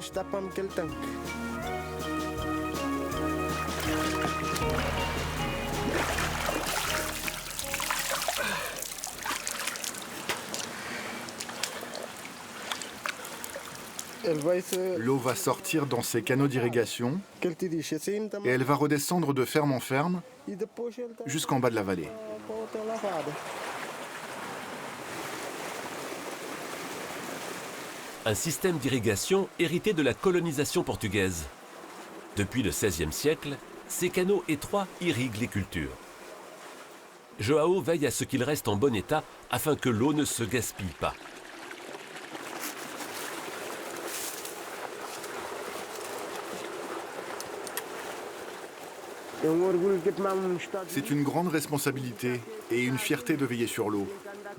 S10: L'eau va sortir dans ces canaux d'irrigation et elle va redescendre de ferme en ferme jusqu'en bas de la vallée.
S2: Un système d'irrigation hérité de la colonisation portugaise. Depuis le XVIe siècle, ces canaux étroits irriguent les cultures. Joao veille à ce qu'ils restent en bon état afin que l'eau ne se gaspille pas.
S10: C'est une grande responsabilité et une fierté de veiller sur l'eau,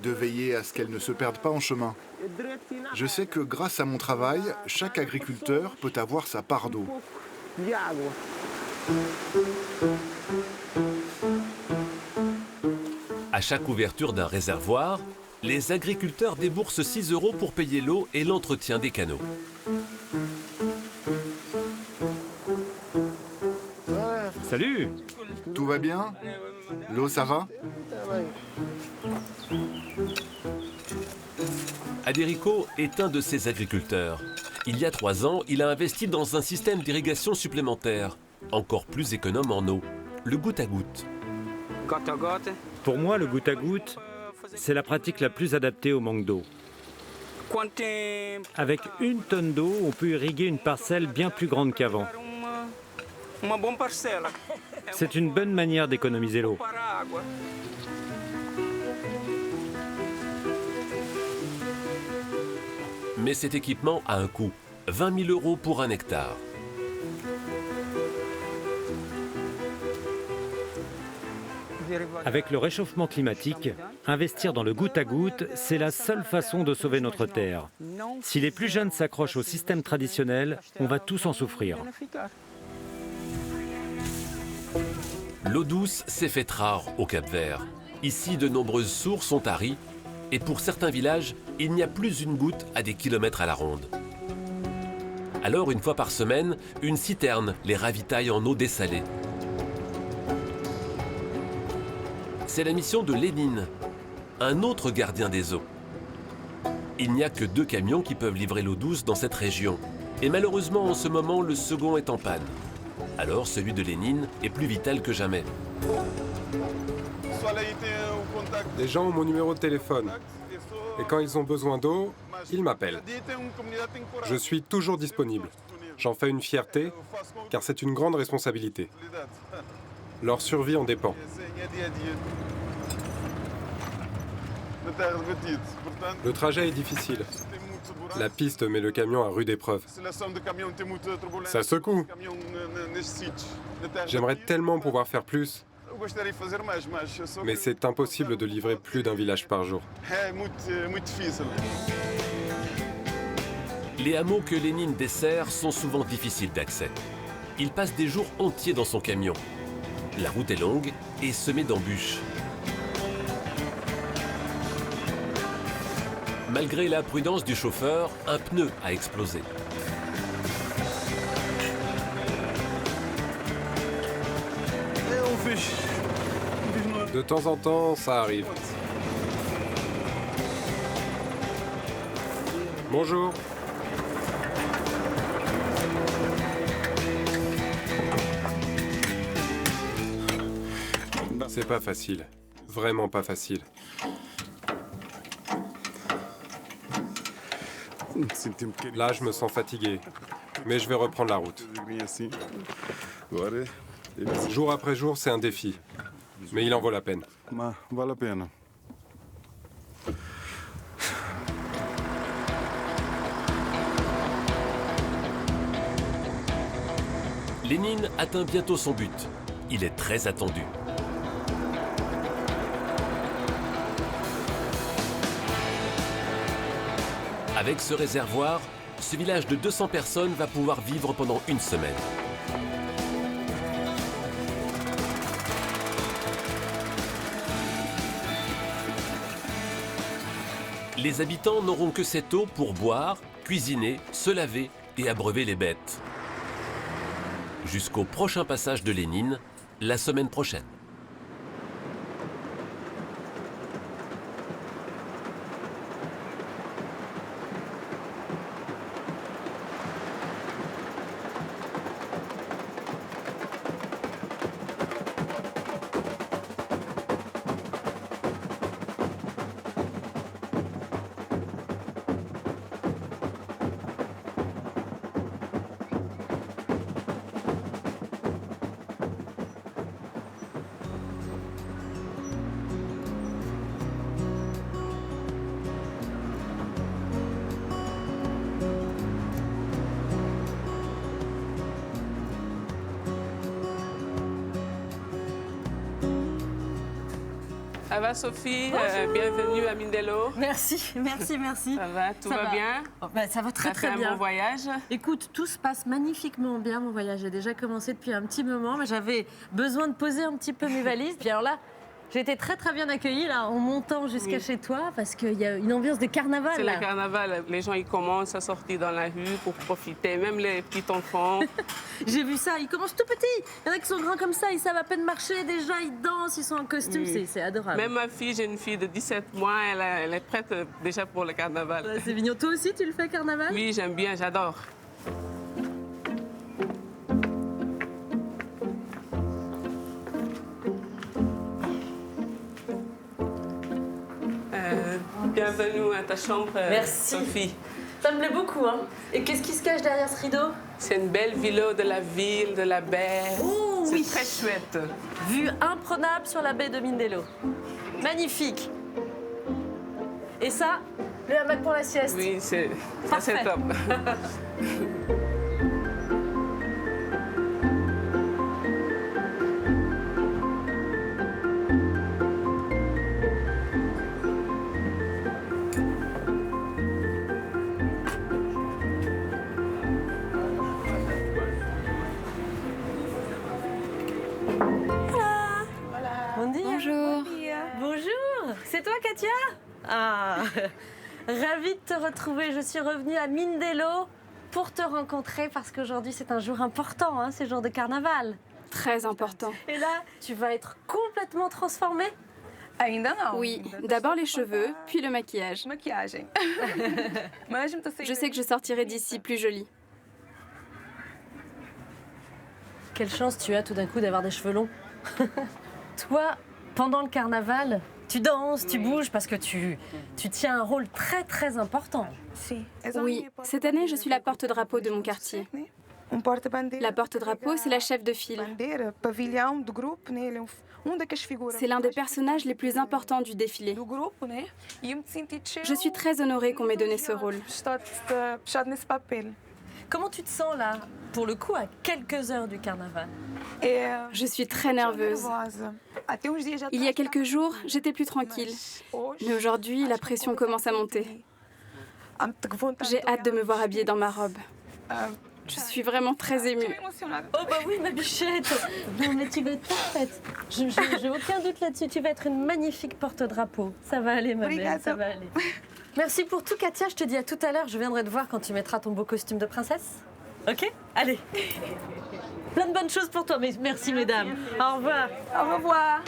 S10: de veiller à ce qu'elle ne se perde pas en chemin. Je sais que grâce à mon travail, chaque agriculteur peut avoir sa part d'eau.
S2: À chaque ouverture d'un réservoir, les agriculteurs déboursent 6 € pour payer l'eau et l'entretien des canaux.
S9: Salut!
S10: Tout va bien? L'eau, ça va?
S2: Aderico est un de ces agriculteurs. Il y a 3 ans, il a investi dans un système d'irrigation supplémentaire, encore plus économe en eau, le goutte à goutte.
S9: Pour moi, le goutte à goutte, c'est la pratique la plus adaptée au manque d'eau. Avec 1 tonne d'eau, on peut irriguer une parcelle bien plus grande qu'avant. C'est une bonne manière d'économiser l'eau.
S2: Mais cet équipement a un coût, 20 000 € pour 1 hectare.
S9: Avec le réchauffement climatique, investir dans le goutte à goutte, c'est la seule façon de sauver notre terre. Si les plus jeunes s'accrochent au système traditionnel, on va tous en souffrir.
S2: L'eau douce s'est faite rare au Cap-Vert. Ici, de nombreuses sources sont taries et pour certains villages, il n'y a plus une goutte à des kilomètres à la ronde. Alors, une fois par semaine, une citerne les ravitaille en eau dessalée. C'est la mission de Lénine, un autre gardien des eaux. Il n'y a que 2 camions qui peuvent livrer l'eau douce dans cette région. Et malheureusement, en ce moment, le second est en panne. Alors, celui de Lénine est plus vital que jamais.
S4: Les gens ont mon numéro de téléphone. Et quand ils ont besoin d'eau, ils m'appellent. Je suis toujours disponible. J'en fais une fierté, car c'est une grande responsabilité. Leur survie en dépend. Le trajet est difficile. La piste met le camion à rude épreuve. Ça secoue. J'aimerais tellement pouvoir faire plus, Mais c'est impossible de livrer plus d'un village par jour.
S2: Les hameaux que Lénine dessert sont souvent difficiles d'accès. Il passe des jours entiers dans son camion. La route est longue et semée d'embûches. Malgré la prudence du chauffeur, un pneu a explosé.
S4: De temps en temps, ça arrive. Bonjour. C'est pas facile. Vraiment pas facile. Là, je me sens fatigué. Mais je vais reprendre la route. Jour après jour, c'est un défi. Mais il en vaut la peine.
S2: Lénine atteint bientôt son but. Il est très attendu. Avec ce réservoir, ce village de 200 personnes va pouvoir vivre pendant une semaine. Les habitants n'auront que cette eau pour boire, cuisiner, se laver et abreuver les bêtes. Jusqu'au prochain passage de Lénine, la semaine prochaine.
S17: Ça va Sophie, bienvenue à Mindelo.
S1: Merci, merci, merci.
S17: Ça va, tout va bien?
S1: Ça va très très bien.
S17: Un bon voyage?
S1: Écoute, tout se passe magnifiquement bien, mon voyage a déjà commencé depuis un petit moment, mais j'avais besoin de poser un petit peu mes valises. Puis alors là, j'ai été très très bien accueillie là, en montant jusqu'à chez toi, parce qu'il y a une ambiance de carnaval.
S17: C'est le carnaval, les gens ils commencent à sortir dans la rue pour profiter, même les petits enfants.
S1: J'ai vu ça, ils commencent tout petits. Il y en a qui sont grands comme ça, ils savent à peine marcher déjà, ils dansent, ils sont en costume, c'est adorable.
S17: Même ma fille, j'ai une fille de 17 mois, elle est prête déjà pour le carnaval.
S1: Ouais, c'est mignon. Toi aussi, tu le fais carnaval?
S17: Oui, j'aime bien, j'adore. Bienvenue à ta chambre,
S1: merci.
S17: Sophie.
S1: Ça me plaît beaucoup, hein. Et qu'est-ce qui se cache derrière ce rideau?
S17: C'est une belle villa de la ville, de la baie.
S1: Oh,
S17: c'est
S1: oui.
S17: très chouette.
S1: Vue imprenable sur la baie de Mindelo. Magnifique. Et ça, le hamac pour la sieste.
S17: Oui, c'est top.
S13: Bonjour.
S1: Bonjour. C'est toi, Katia? Ah, ravie de te retrouver. Je suis revenue à Mindelo pour te rencontrer parce qu'aujourd'hui, c'est un jour important, hein, c'est le jour de carnaval.
S6: Très important.
S1: Et là, tu vas être complètement transformée?
S6: Oui, d'abord les cheveux, puis le maquillage. Je sais que je sortirai d'ici plus jolie.
S1: Quelle chance tu as tout d'un coup d'avoir des cheveux longs. Toi, pendant le carnaval, tu danses, tu bouges parce que tu tiens un rôle très très important.
S6: Oui, cette année, je suis la porte-drapeau de mon quartier. La porte-drapeau, c'est la chef de file. C'est l'un des personnages les plus importants du défilé. Je suis très honorée qu'on m'ait donné ce rôle.
S1: Comment tu te sens là, pour le coup, à quelques heures du carnaval?
S6: Je suis très nerveuse. Il y a quelques jours, j'étais plus tranquille. Mais aujourd'hui, la pression commence à monter. J'ai hâte de me voir habillée dans ma robe. Je suis vraiment très émue.
S1: Oh bah oui, ma bichette. Non mais tu vas être parfaite. J'ai aucun doute là-dessus. Tu vas être une magnifique porte-drapeau. Ça va aller, ma belle, ça va aller. Merci pour tout, Katia. Je te dis à tout à l'heure. Je viendrai te voir quand tu mettras ton beau costume de princesse. Ok? Allez. Plein de bonnes choses pour toi. Mais merci, mesdames. Au revoir.
S6: Au revoir.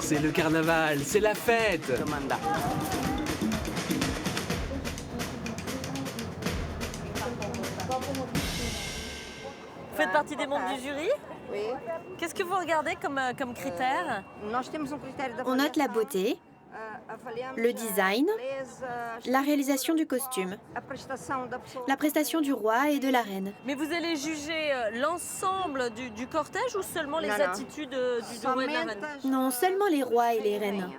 S5: C'est le carnaval, c'est la fête.
S1: Vous faites partie des membres du jury? Oui. Qu'est-ce que vous regardez comme critères?
S14: On note la beauté, le design, la réalisation du costume, la prestation du roi et de la reine.
S1: Mais vous allez juger l'ensemble du cortège ou seulement les attitudes du roi et de la reine?
S14: Non, seulement les rois et les reines.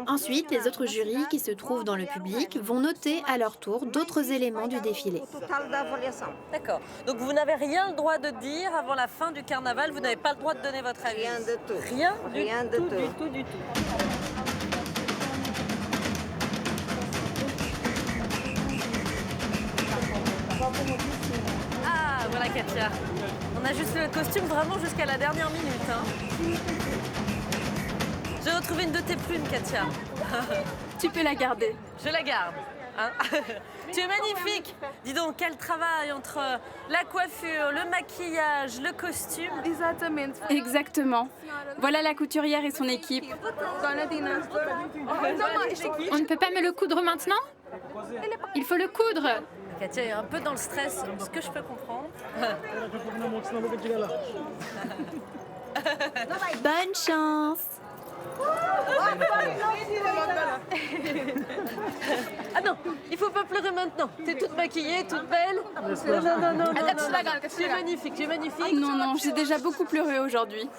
S14: Ensuite, les autres jurys qui se trouvent dans le public vont noter à leur tour d'autres éléments du défilé.
S1: D'accord. Donc vous n'avez rien le droit de dire avant la fin du carnaval, vous n'avez pas le droit de donner votre avis?
S11: Rien de tout.
S1: Rien du tout. Ah, voilà Katia. On a juste le costume vraiment jusqu'à la dernière minute. Hein. J'ai retrouvé une de tes plumes, Katia.
S6: Tu peux la garder.
S1: Je la garde. Hein. Tu es magnifique. Dis donc, quel travail entre la coiffure, le maquillage, le costume.
S6: Exactement. Voilà la couturière et son équipe.
S13: On ne peut pas me le coudre maintenant? Il faut le coudre.
S1: Katia est un peu dans le stress, ce que je peux comprendre.
S14: Bonne chance!
S1: Ah non, il faut pas pleurer maintenant. T'es toute maquillée, toute belle. Non. Tu es magnifique, tu es magnifique.
S6: Non, j'ai déjà beaucoup pleuré aujourd'hui.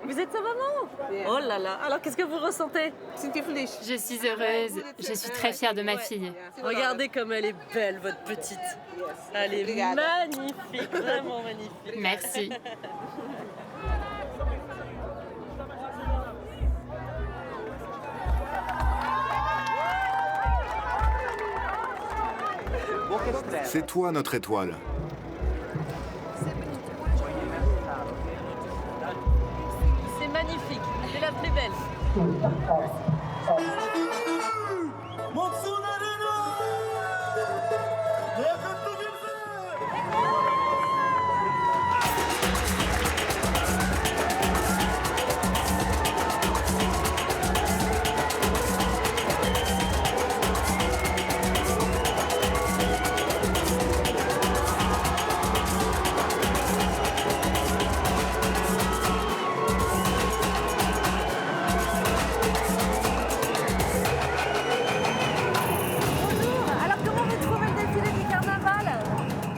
S1: Vous êtes sa maman? Oh là là, alors qu'est-ce que vous ressentez?
S13: Je suis heureuse. Je suis très fière de ma fille.
S1: Regardez comme elle est belle, votre petite. Elle est magnifique, vraiment magnifique.
S13: Merci.
S10: C'est toi notre étoile.
S1: C'est magnifique, c'est la plus belle.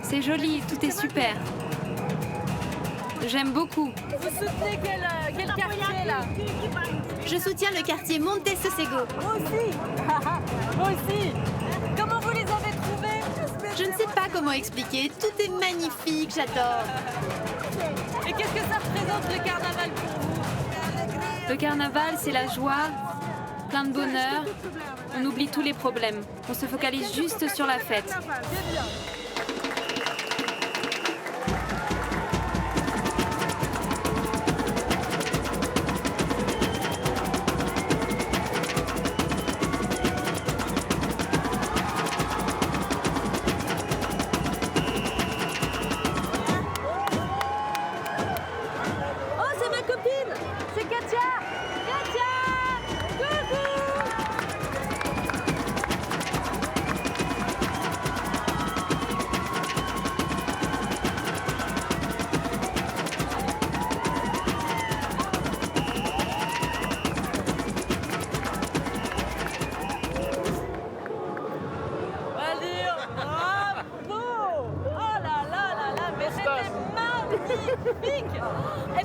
S13: C'est joli, tout est super. J'aime beaucoup.
S1: Vous soutenez quel quartier là?
S14: Je soutiens le quartier Monte Sosego.
S1: Moi aussi. Moi aussi. Comment vous les avez trouvés?
S14: Je ne sais pas comment expliquer, tout est magnifique, j'adore.
S1: Et qu'est-ce que ça représente le carnaval pour vous?
S13: Le carnaval, c'est la joie, plein de bonheur. On oublie tous les problèmes. On se focalise juste sur la fête.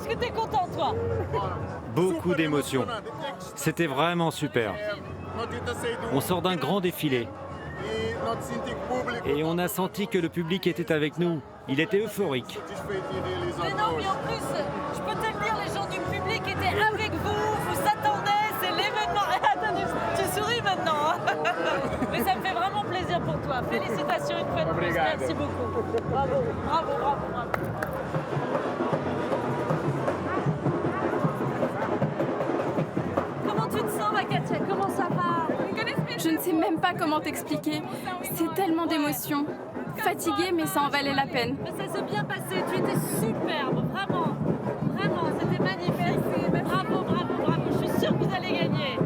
S1: que t'es content, toi?
S9: Beaucoup d'émotions. C'était vraiment super. On sort d'un grand défilé. Et on a senti que le public était avec nous. Il était euphorique.
S1: Mais non, mais en plus, je peux te le dire, les gens du public étaient avec vous, vous attendaient, c'est l'événement. Attends, tu souris maintenant. Hein. Mais ça me fait vraiment plaisir pour toi. Félicitations une fois de plus, merci beaucoup. Bravo, bravo, bravo, bravo. Comment tu te sens, ma Katia? Comment ça va?
S6: Je ne sais même pas comment t'expliquer. C'est tellement d'émotions. Fatiguée, mais ça en valait la peine.
S1: Mais ça s'est bien passé, tu étais superbe, vraiment. Vraiment, c'était magnifique. Bravo, bravo, bravo. Je suis sûre que vous allez gagner.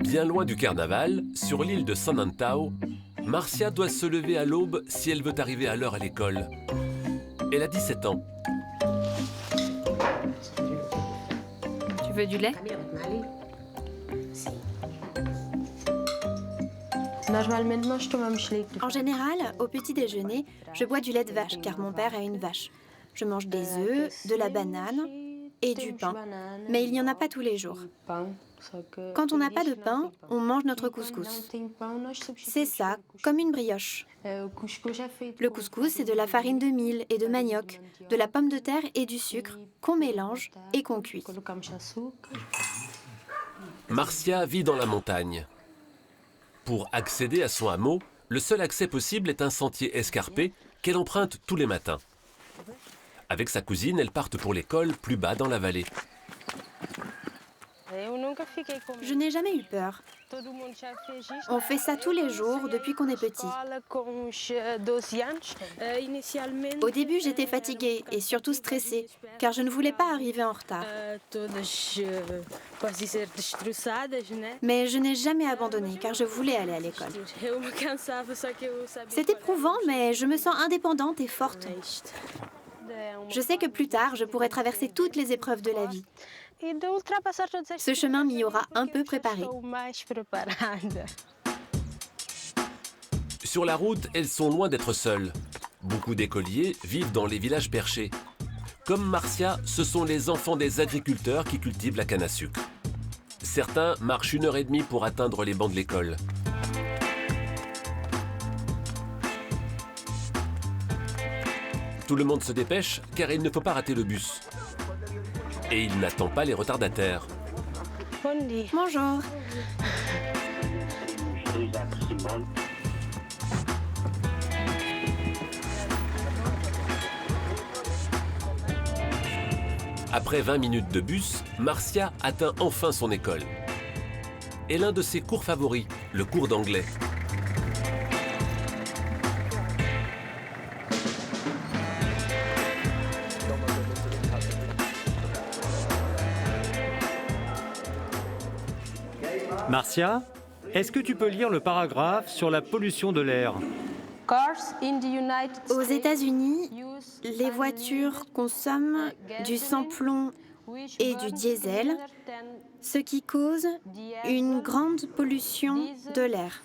S2: Bien loin du carnaval, sur l'île de San Antão, Marcia doit se lever à l'aube si elle veut arriver à l'heure à l'école. Elle a 17 ans.
S13: Tu veux du lait?
S14: En général, au petit déjeuner, je bois du lait de vache car mon père a une vache. Je mange des œufs, de la banane et du pain. Mais il n'y en a pas tous les jours. Quand on n'a pas de pain, on mange notre couscous. C'est ça, comme une brioche. Le couscous, c'est de la farine de mil et de manioc, de la pomme de terre et du sucre qu'on mélange et qu'on cuit.
S2: Marcia vit dans la montagne. Pour accéder à son hameau, le seul accès possible est un sentier escarpé qu'elle emprunte tous les matins. Avec sa cousine, elles partent pour l'école plus bas dans la vallée.
S14: Je n'ai jamais eu peur. On fait ça tous les jours depuis qu'on est petit. Au début, j'étais fatiguée et surtout stressée, car je ne voulais pas arriver en retard. Mais je n'ai jamais abandonné, car je voulais aller à l'école. C'est éprouvant, mais je me sens indépendante et forte. Je sais que plus tard, je pourrai traverser toutes les épreuves de la vie. Ce chemin m'y aura un peu préparé.
S2: Sur la route, elles sont loin d'être seules. Beaucoup d'écoliers vivent dans les villages perchés. Comme Marcia, ce sont les enfants des agriculteurs qui cultivent la canne à sucre. Certains marchent 1h30 pour atteindre les bancs de l'école. Tout le monde se dépêche car il ne faut pas rater le bus. Et il n'attend pas les retardataires.
S14: Bonjour.
S2: Après 20 minutes de bus, Marcia atteint enfin son école. Et l'un de ses cours favoris, le cours d'anglais.
S9: Marcia, est-ce que tu peux lire le paragraphe sur la pollution de l'air?
S14: Aux États-Unis, les voitures consomment du sans-plomb et du diesel, ce qui cause une grande pollution de l'air.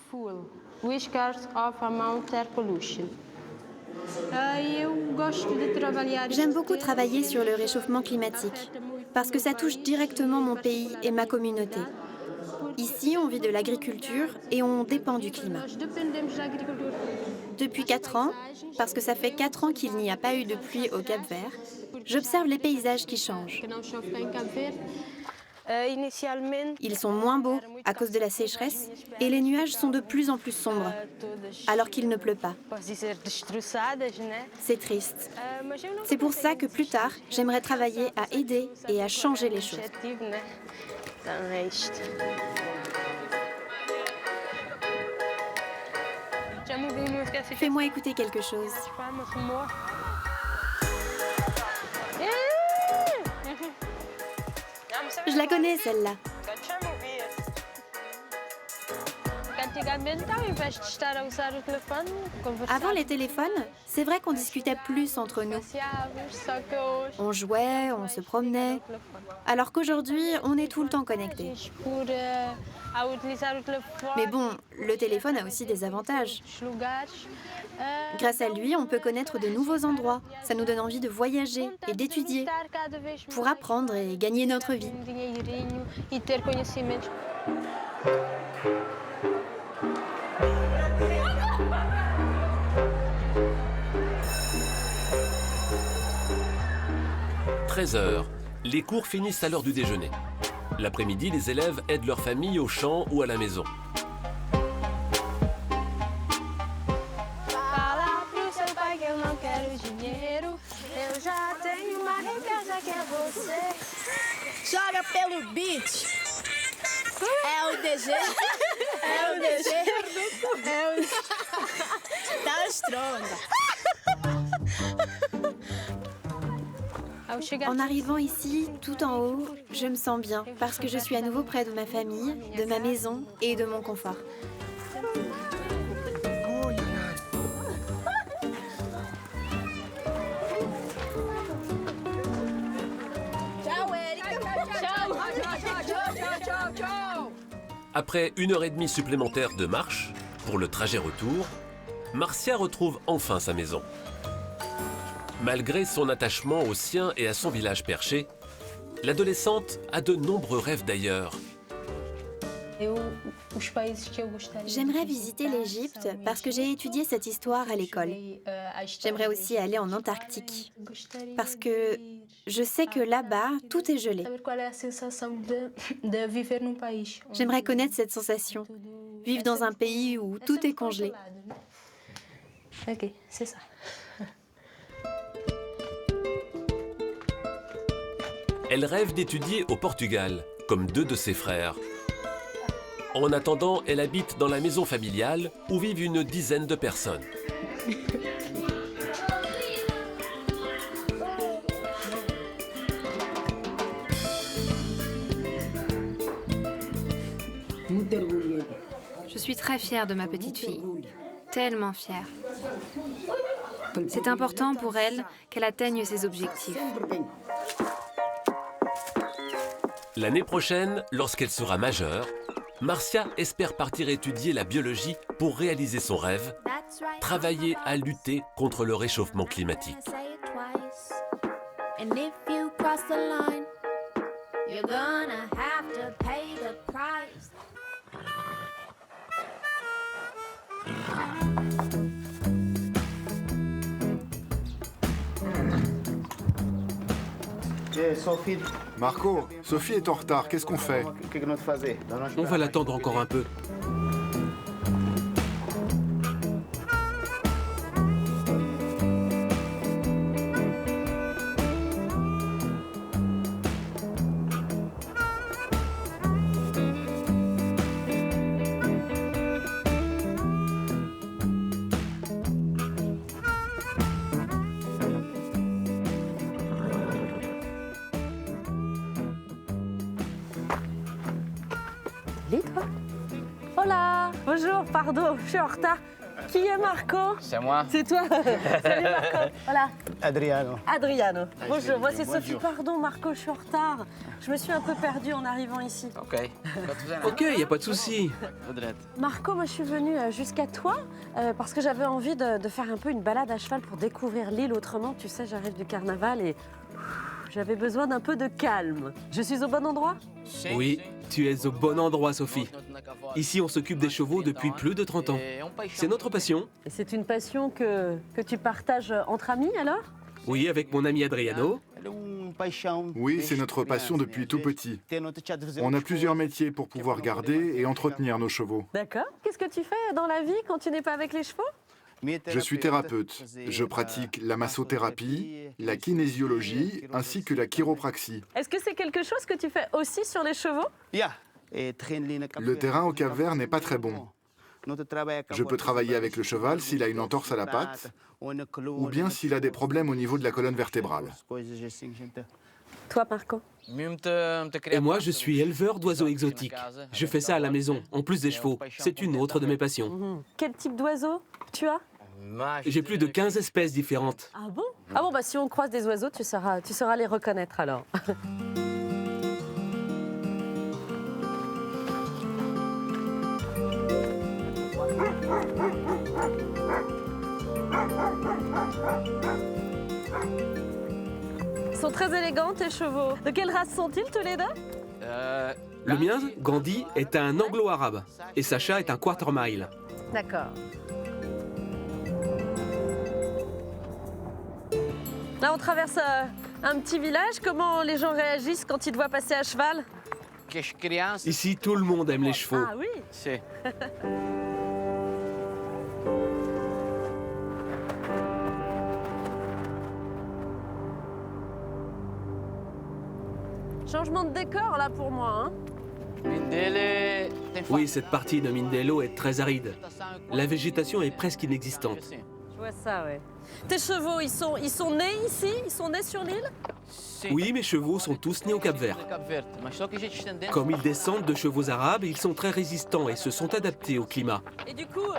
S14: J'aime beaucoup travailler sur le réchauffement climatique, parce que ça touche directement mon pays et ma communauté. Ici, on vit de l'agriculture et on dépend du climat. Depuis 4 ans, parce que ça fait 4 ans qu'il n'y a pas eu de pluie au Cap-Vert, j'observe les paysages qui changent. Ils sont moins beaux à cause de la sécheresse et les nuages sont de plus en plus sombres, alors qu'il ne pleut pas. C'est triste. C'est pour ça que plus tard, j'aimerais travailler à aider et à changer les choses. Fais-moi écouter quelque chose. Je la connais, celle-là. Avant les téléphones, c'est vrai qu'on discutait plus entre nous. On jouait, on se promenait. Alors qu'aujourd'hui, on est tout le temps connectés. Mais bon, le téléphone a aussi des avantages. Grâce à lui, on peut connaître de nouveaux endroits. Ça nous donne envie de voyager et d'étudier pour apprendre et gagner notre vie.
S2: « 13h, les cours finissent à l'heure du déjeuner. L'après-midi, les élèves aident leur famille au champ ou à la maison.
S11: Joga pelo beat. É o DG. É o DG. É o... Tá stronda.
S14: En arrivant ici, tout en haut, je me sens bien parce que je suis à nouveau près de ma famille, de ma maison et de mon confort.
S2: Après 1h30 supplémentaire de marche, pour le trajet retour, Marcia retrouve enfin sa maison. Malgré son attachement au sien et à son village perché, l'adolescente a de nombreux rêves d'ailleurs.
S14: J'aimerais visiter l'Égypte parce que j'ai étudié cette histoire à l'école. J'aimerais aussi aller en Antarctique parce que je sais que là-bas, tout est gelé. J'aimerais connaître cette sensation, vivre dans un pays où tout est congelé.
S1: Ok, c'est ça.
S2: Elle rêve d'étudier au Portugal, comme 2 de ses frères. En attendant, elle habite dans la maison familiale où vivent une dizaine de personnes.
S13: Je suis très fière de ma petite fille, tellement fière. C'est important pour elle qu'elle atteigne ses objectifs.
S2: L'année prochaine, lorsqu'elle sera majeure, Marcia espère partir étudier la biologie pour réaliser son rêve, travailler à lutter contre le réchauffement climatique.
S10: Marco, Sophie est en retard, qu'est-ce qu'on fait?
S5: On va l'attendre encore un peu.
S1: Hola, bonjour, pardon, je suis en retard. Qui est Marco?
S3: C'est moi.
S1: C'est toi. Salut Marco. Voilà.
S3: Adriano.
S1: Adriano. Bonjour, moi c'est Sophie. Pardon Marco, je suis en retard. Je me suis un peu perdue en arrivant ici.
S5: Ok, y a pas de souci.
S1: Marco, moi je suis venue jusqu'à toi parce que j'avais envie de faire un peu une balade à cheval pour découvrir l'île autrement. Tu sais, j'arrive du carnaval et j'avais besoin d'un peu de calme. Je suis au bon endroit?
S5: Oui, tu es au bon endroit, Sophie. Ici, on s'occupe des chevaux depuis plus de 30 ans. C'est notre passion.
S1: Et c'est une passion que tu partages entre amis alors?
S5: Oui, avec mon ami Adriano.
S10: Oui, c'est notre passion depuis tout petit. On a plusieurs métiers pour pouvoir garder et entretenir nos chevaux.
S1: D'accord. Qu'est-ce que tu fais dans la vie quand tu n'es pas avec les chevaux?
S10: Je suis thérapeute. Je pratique la massothérapie, la kinésiologie ainsi que la chiropraxie.
S1: Est-ce que c'est quelque chose que tu fais aussi sur les chevaux?
S10: Le terrain au Cap-Vert n'est pas très bon. Je peux travailler avec le cheval s'il a une entorse à la patte ou bien s'il a des problèmes au niveau de la colonne vertébrale.
S1: Toi, Marco?
S5: Et moi, je suis éleveur d'oiseaux exotiques. Je fais ça à la maison, en plus des chevaux. C'est une autre de mes passions.
S1: Quel type d'oiseau tu as?
S5: J'ai plus de 15 espèces différentes.
S1: Ah bon? Ah bon, bah si on croise des oiseaux, tu sauras les reconnaître alors. Ils sont très élégants, tes chevaux. De quelle race sont-ils tous les deux?
S5: Le mien, Gandhi, est un anglo-arabe. Et Sacha est un quarter mile.
S1: D'accord. Là, on traverse un petit village. Comment les gens réagissent quand ils te voient passer à cheval?
S5: Ici, tout le monde aime les chevaux.
S1: Ah oui? Changement de décor là pour moi, hein?
S5: Oui, cette partie de Mindelo est très aride. La végétation est presque inexistante.
S1: Je vois ça, ouais. Tes chevaux, ils sont nés ici? Ils sont nés sur l'île?
S5: Oui, mes chevaux sont tous nés au Cap-Vert. Comme ils descendent de chevaux arabes, ils sont très résistants et se sont adaptés au climat.
S1: Et du coup,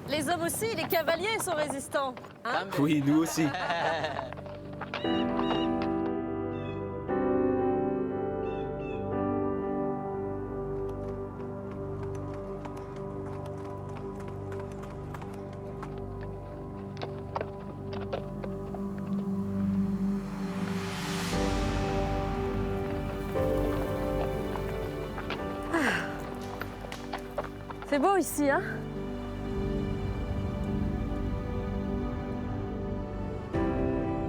S1: les hommes aussi, les cavaliers sont résistants, hein?
S5: Oui, nous aussi.
S1: C'est beau ici, hein?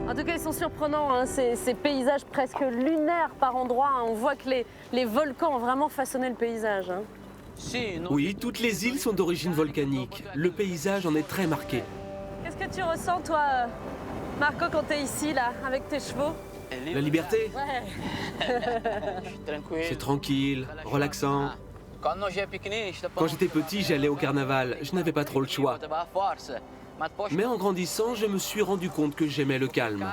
S1: En tout cas, ils sont surprenants, hein, ces paysages presque lunaires par endroits. Hein. On voit que les volcans ont vraiment façonné le paysage. Hein.
S5: Oui, toutes les îles sont d'origine volcanique. Le paysage en est très marqué.
S1: Qu'est-ce que tu ressens, toi, Marco, quand tu es ici, là, avec tes chevaux?
S5: La liberté?
S1: Ouais.
S5: C'est tranquille, relaxant. Quand j'étais petit, j'allais au carnaval. Je n'avais pas trop le choix. Mais en grandissant, je me suis rendu compte que j'aimais le calme.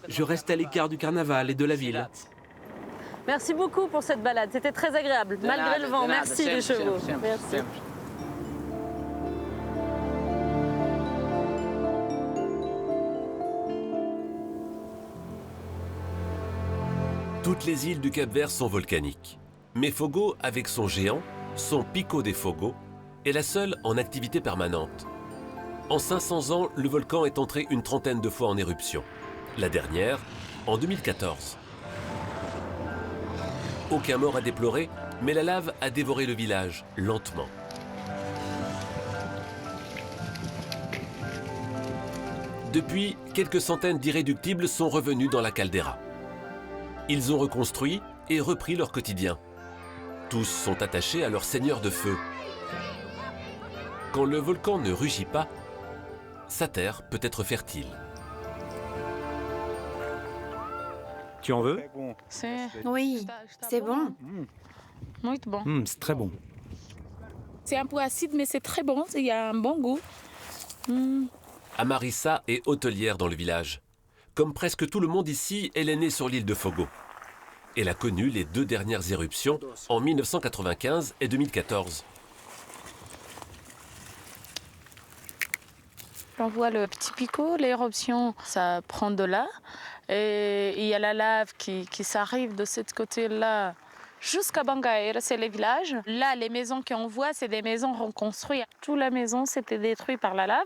S5: Je reste à l'écart du carnaval et de la ville.
S1: Merci beaucoup pour cette balade. C'était très agréable, malgré le vent. Merci les chevaux. Merci.
S2: Toutes les îles du Cap-Vert sont volcaniques. Mais Fogo, avec son géant, son Pico de Fogo, est la seule en activité permanente. En 500 ans, le volcan est entré une trentaine de fois en éruption. La dernière, en 2014. Aucun mort à déplorer, mais la lave a dévoré le village, lentement. Depuis, quelques centaines d'irréductibles sont revenus dans la caldeira. Ils ont reconstruit et repris leur quotidien. Tous sont attachés à leur seigneur de feu. Quand le volcan ne rugit pas, sa terre peut être fertile.
S9: Tu en veux?
S14: Oui, c'est bon.
S9: C'est très bon.
S18: C'est un peu acide, mais c'est très bon. Il y a un bon goût.
S2: Amarissa est hôtelière dans le village. Comme presque tout le monde ici, elle est née sur l'île de Fogo. Elle a connu les deux dernières éruptions en 1995 et 2014.
S18: On voit le petit Pico, l'éruption, ça prend de là. Et il y a la lave qui s'arrive de ce côté-là jusqu'à Bangaera, c'est les villages. Là, les maisons qu'on voit, c'est des maisons reconstruites. Toute la maison, c'était détruite par la lave.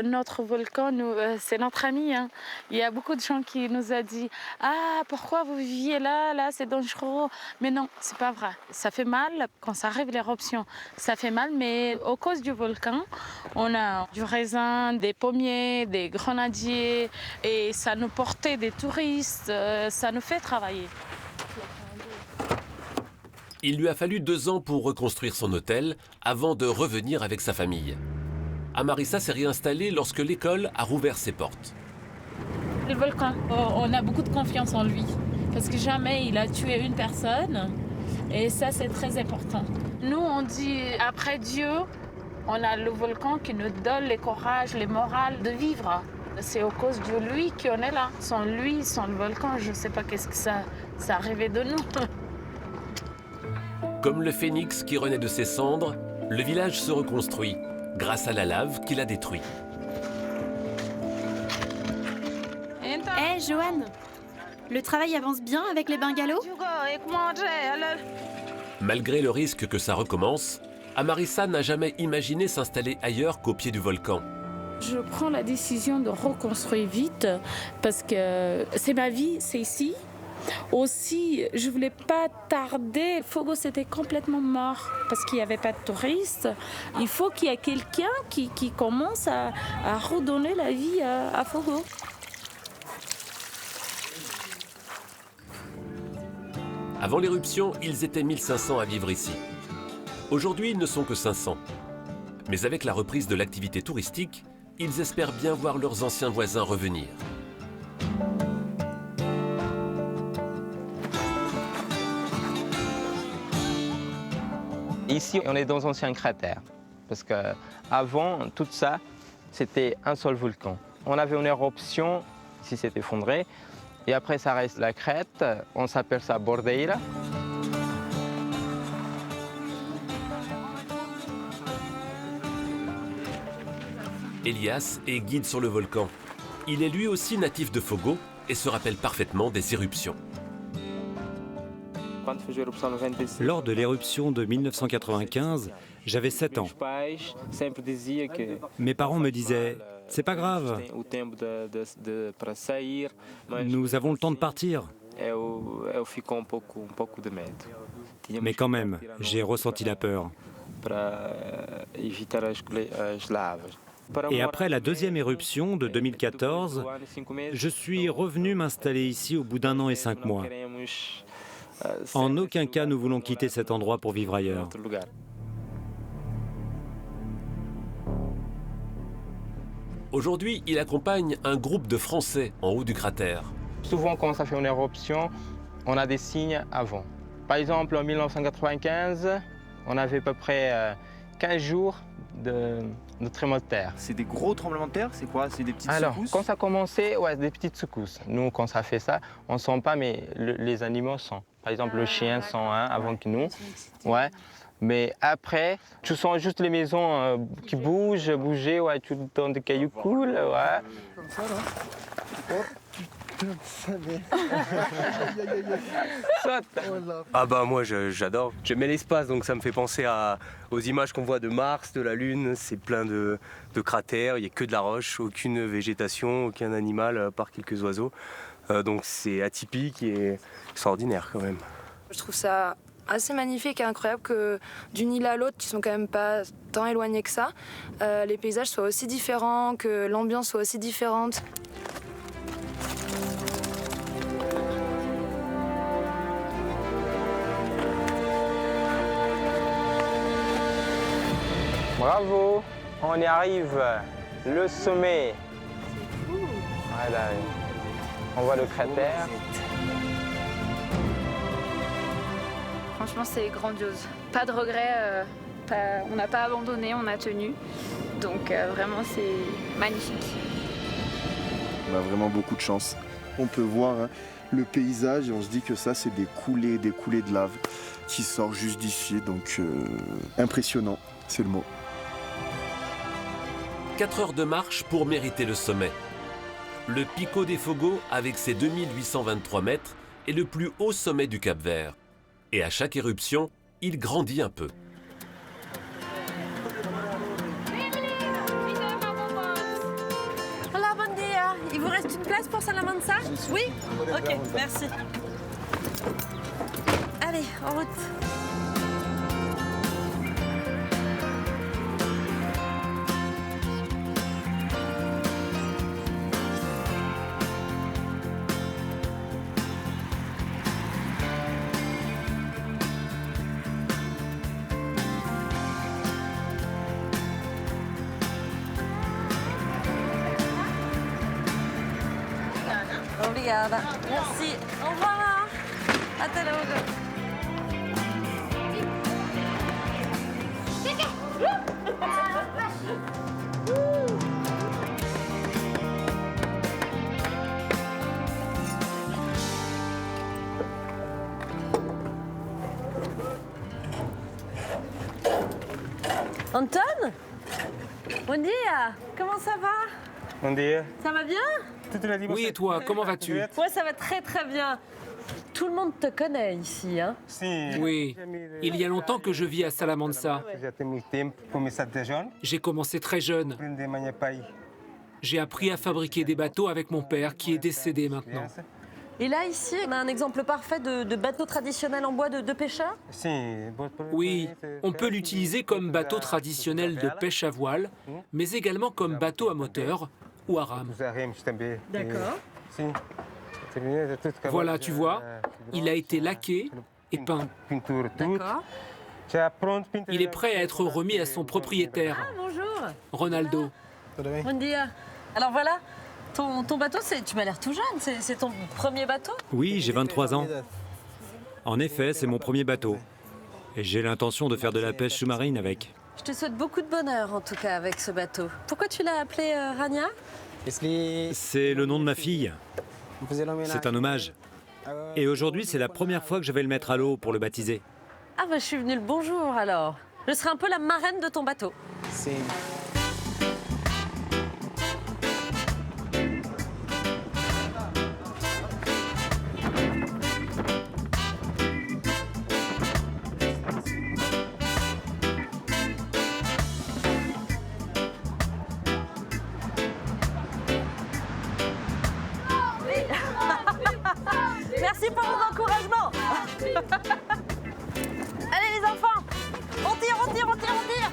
S18: Notre volcan, c'est notre ami. Hein. Il y a beaucoup de gens qui nous ont dit « Ah, pourquoi vous viviez là? Là, c'est dangereux. » Mais non, c'est pas vrai. Ça fait mal quand ça arrive l'éruption. Ça fait mal, mais à cause du volcan, on a du raisin, des pommiers, des grenadiers. Et ça nous portait des touristes. Ça nous fait travailler.
S2: Il lui a fallu 2 ans pour reconstruire son hôtel avant de revenir avec sa famille. Amarissa s'est réinstallée lorsque l'école a rouvert ses portes.
S18: Le volcan, on a beaucoup de confiance en lui parce que jamais il a tué une personne et ça c'est très important. Nous on dit après Dieu, on a le volcan qui nous donne le courage, le moral de vivre. C'est à cause de lui qu'on est là. Sans lui, sans le volcan, je ne sais pas qu'est-ce que ça ça arrivait de nous.
S2: Comme le phénix qui renaît de ses cendres, le village se reconstruit grâce à la lave qui l'a détruit.
S14: Hé, Joanne, le travail avance bien avec les bungalows?
S2: Malgré le risque que ça recommence, Amarissa n'a jamais imaginé s'installer ailleurs qu'au pied du volcan.
S18: Je prends la décision de reconstruire vite parce que c'est ma vie, c'est ici. Aussi, je voulais pas tarder. Fogo, c'était complètement mort parce qu'il n'y avait pas de touristes. Il faut qu'il y ait quelqu'un qui commence à redonner la vie à Fogo.
S2: Avant l'éruption, ils étaient 1500 à vivre ici. Aujourd'hui, ils ne sont que 500. Mais avec la reprise de l'activité touristique, ils espèrent bien voir leurs anciens voisins revenir.
S3: Ici, on est dans un ancien cratère. Parce qu'avant, tout ça, c'était un seul volcan. On avait une éruption, ici s'est effondré. Et après, ça reste la crête. On s'appelle ça Bordeira.
S2: Elias est guide sur le volcan. Il est lui aussi natif de Fogo et se rappelle parfaitement des éruptions.
S9: Lors de l'éruption de 1995, j'avais 7 ans. Mes parents me disaient « C'est pas grave, nous avons le temps de partir ». Mais quand même, j'ai ressenti la peur. Et après la deuxième éruption de 2014, je suis revenu m'installer ici au bout d'1 an et 5 mois. En aucun cas nous voulons quitter cet endroit pour vivre ailleurs.
S2: Aujourd'hui, il accompagne un groupe de Français en haut du cratère.
S3: Souvent, quand ça fait une éruption, on a des signes avant. Par exemple, en 1995, on avait à peu près 15 jours de tremblements de terre.
S19: C'est des gros tremblements de terre? C'est quoi? C'est des petites secousses?
S3: Alors, quand ça a commencé, ouais, des petites secousses. Nous, quand ça fait ça, on ne sent pas, mais les animaux sentent. Par exemple, le chien sent avant que nous. Ouais. Mais après, tu sens juste les maisons qui bouger, ouais, tout le temps des cailloux coulent, ouais.
S16: Comme ça, là. Oh putain de sa mère.
S3: Saute.
S20: Ah bah moi j'adore. J'aime l'espace, donc ça me fait penser aux images qu'on voit de Mars, de la Lune. C'est plein de cratères, il n'y a que de la roche, aucune végétation, aucun animal, à part quelques oiseaux. Donc c'est atypique et extraordinaire quand même.
S21: Je trouve ça assez magnifique et incroyable que d'une île à l'autre, qui sont quand même pas tant éloignés que ça, les paysages soient aussi différents, que l'ambiance soit aussi différente.
S3: Bravo, on y arrive, le sommet. Voilà, on voit le cratère.
S13: Franchement, c'est grandiose. Pas de regret, on n'a pas abandonné, on a tenu. Donc vraiment, c'est magnifique.
S16: On a vraiment beaucoup de chance. On peut voir le paysage et on se dit que ça, c'est des coulées de lave qui sortent juste d'ici. Donc impressionnant, c'est le mot.
S2: 4 heures de marche pour mériter le sommet. Le Pico de Fogo, avec ses 2823 mètres, est le plus haut sommet du Cap-Vert. Et à chaque éruption, il grandit un peu.
S1: Hola, bon dia. Il vous reste une place pour Salamanca? Oui? Ok, merci. Allez, en route. Obrigada. Merci. Au revoir. Até logo. Anton? Bon dia. Comment ça va?
S3: Bon dia.
S1: Ça va bien?
S5: Oui, et toi, comment vas-tu?
S1: Ouais, ça va très très bien. Tout le monde te connaît ici, hein?
S5: Oui. Il y a longtemps que je vis à Salamanca. J'ai commencé très jeune. J'ai appris à fabriquer des bateaux avec mon père, qui est décédé maintenant.
S1: Et là, ici, on a un exemple parfait de bateau traditionnel en bois de pêcheurs?
S5: Oui, on peut l'utiliser comme bateau traditionnel de pêche à voile, mais également comme bateau à moteur ou à rame.
S1: D'accord.
S5: Voilà, tu vois, il a été laqué et peint.
S1: D'accord.
S5: Il est prêt à être remis à son propriétaire,
S1: Ah, bonjour.
S5: Ronaldo.
S1: Bon dia. Alors voilà, ton bateau, tu m'as l'air tout jeune, c'est ton premier bateau?
S9: Oui, j'ai 23 ans. En effet, c'est mon premier bateau. Et j'ai l'intention de faire de la pêche sous-marine avec.
S1: Je te souhaite beaucoup de bonheur, en tout cas, avec ce bateau. Pourquoi tu l'as appelé Rania?
S9: C'est le nom de ma fille. C'est un hommage. Et aujourd'hui, c'est la première fois que je vais le mettre à l'eau pour le baptiser.
S1: Ah bah je suis venue le bonjour alors. Je serai un peu la marraine de ton bateau. Merci pour vos encouragements. Allez les enfants, on tire, on tire, on tire, on tire.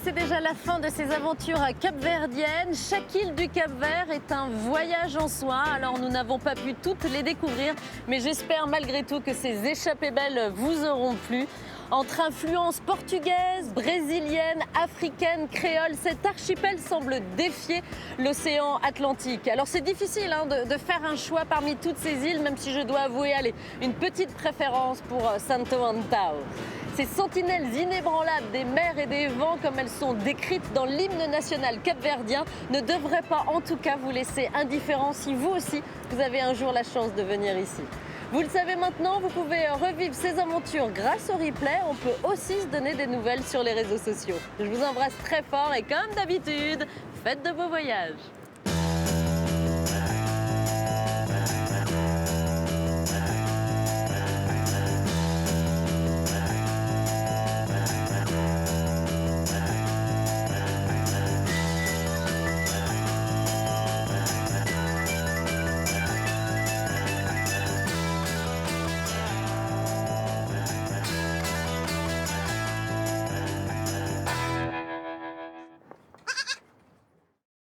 S1: C'est déjà la fin de ces aventures capverdiennes. Chaque île du Cap-Vert est un voyage en soi. Alors nous n'avons pas pu toutes les découvrir, mais j'espère malgré tout que ces échappées belles vous auront plu. Entre influences portugaises, brésiliennes, africaines, créoles, cet archipel semble défier l'océan Atlantique. Alors c'est difficile de faire un choix parmi toutes ces îles, même si je dois avouer, allez, une petite préférence pour Santo Antão. Ces sentinelles inébranlables des mers et des vents, comme elles sont décrites dans l'hymne national capverdien, ne devraient pas en tout cas vous laisser indifférents si vous aussi, vous avez un jour la chance de venir ici. Vous le savez maintenant, vous pouvez revivre ces aventures grâce au replay. On peut aussi se donner des nouvelles sur les réseaux sociaux. Je vous embrasse très fort et comme d'habitude, faites de beaux voyages.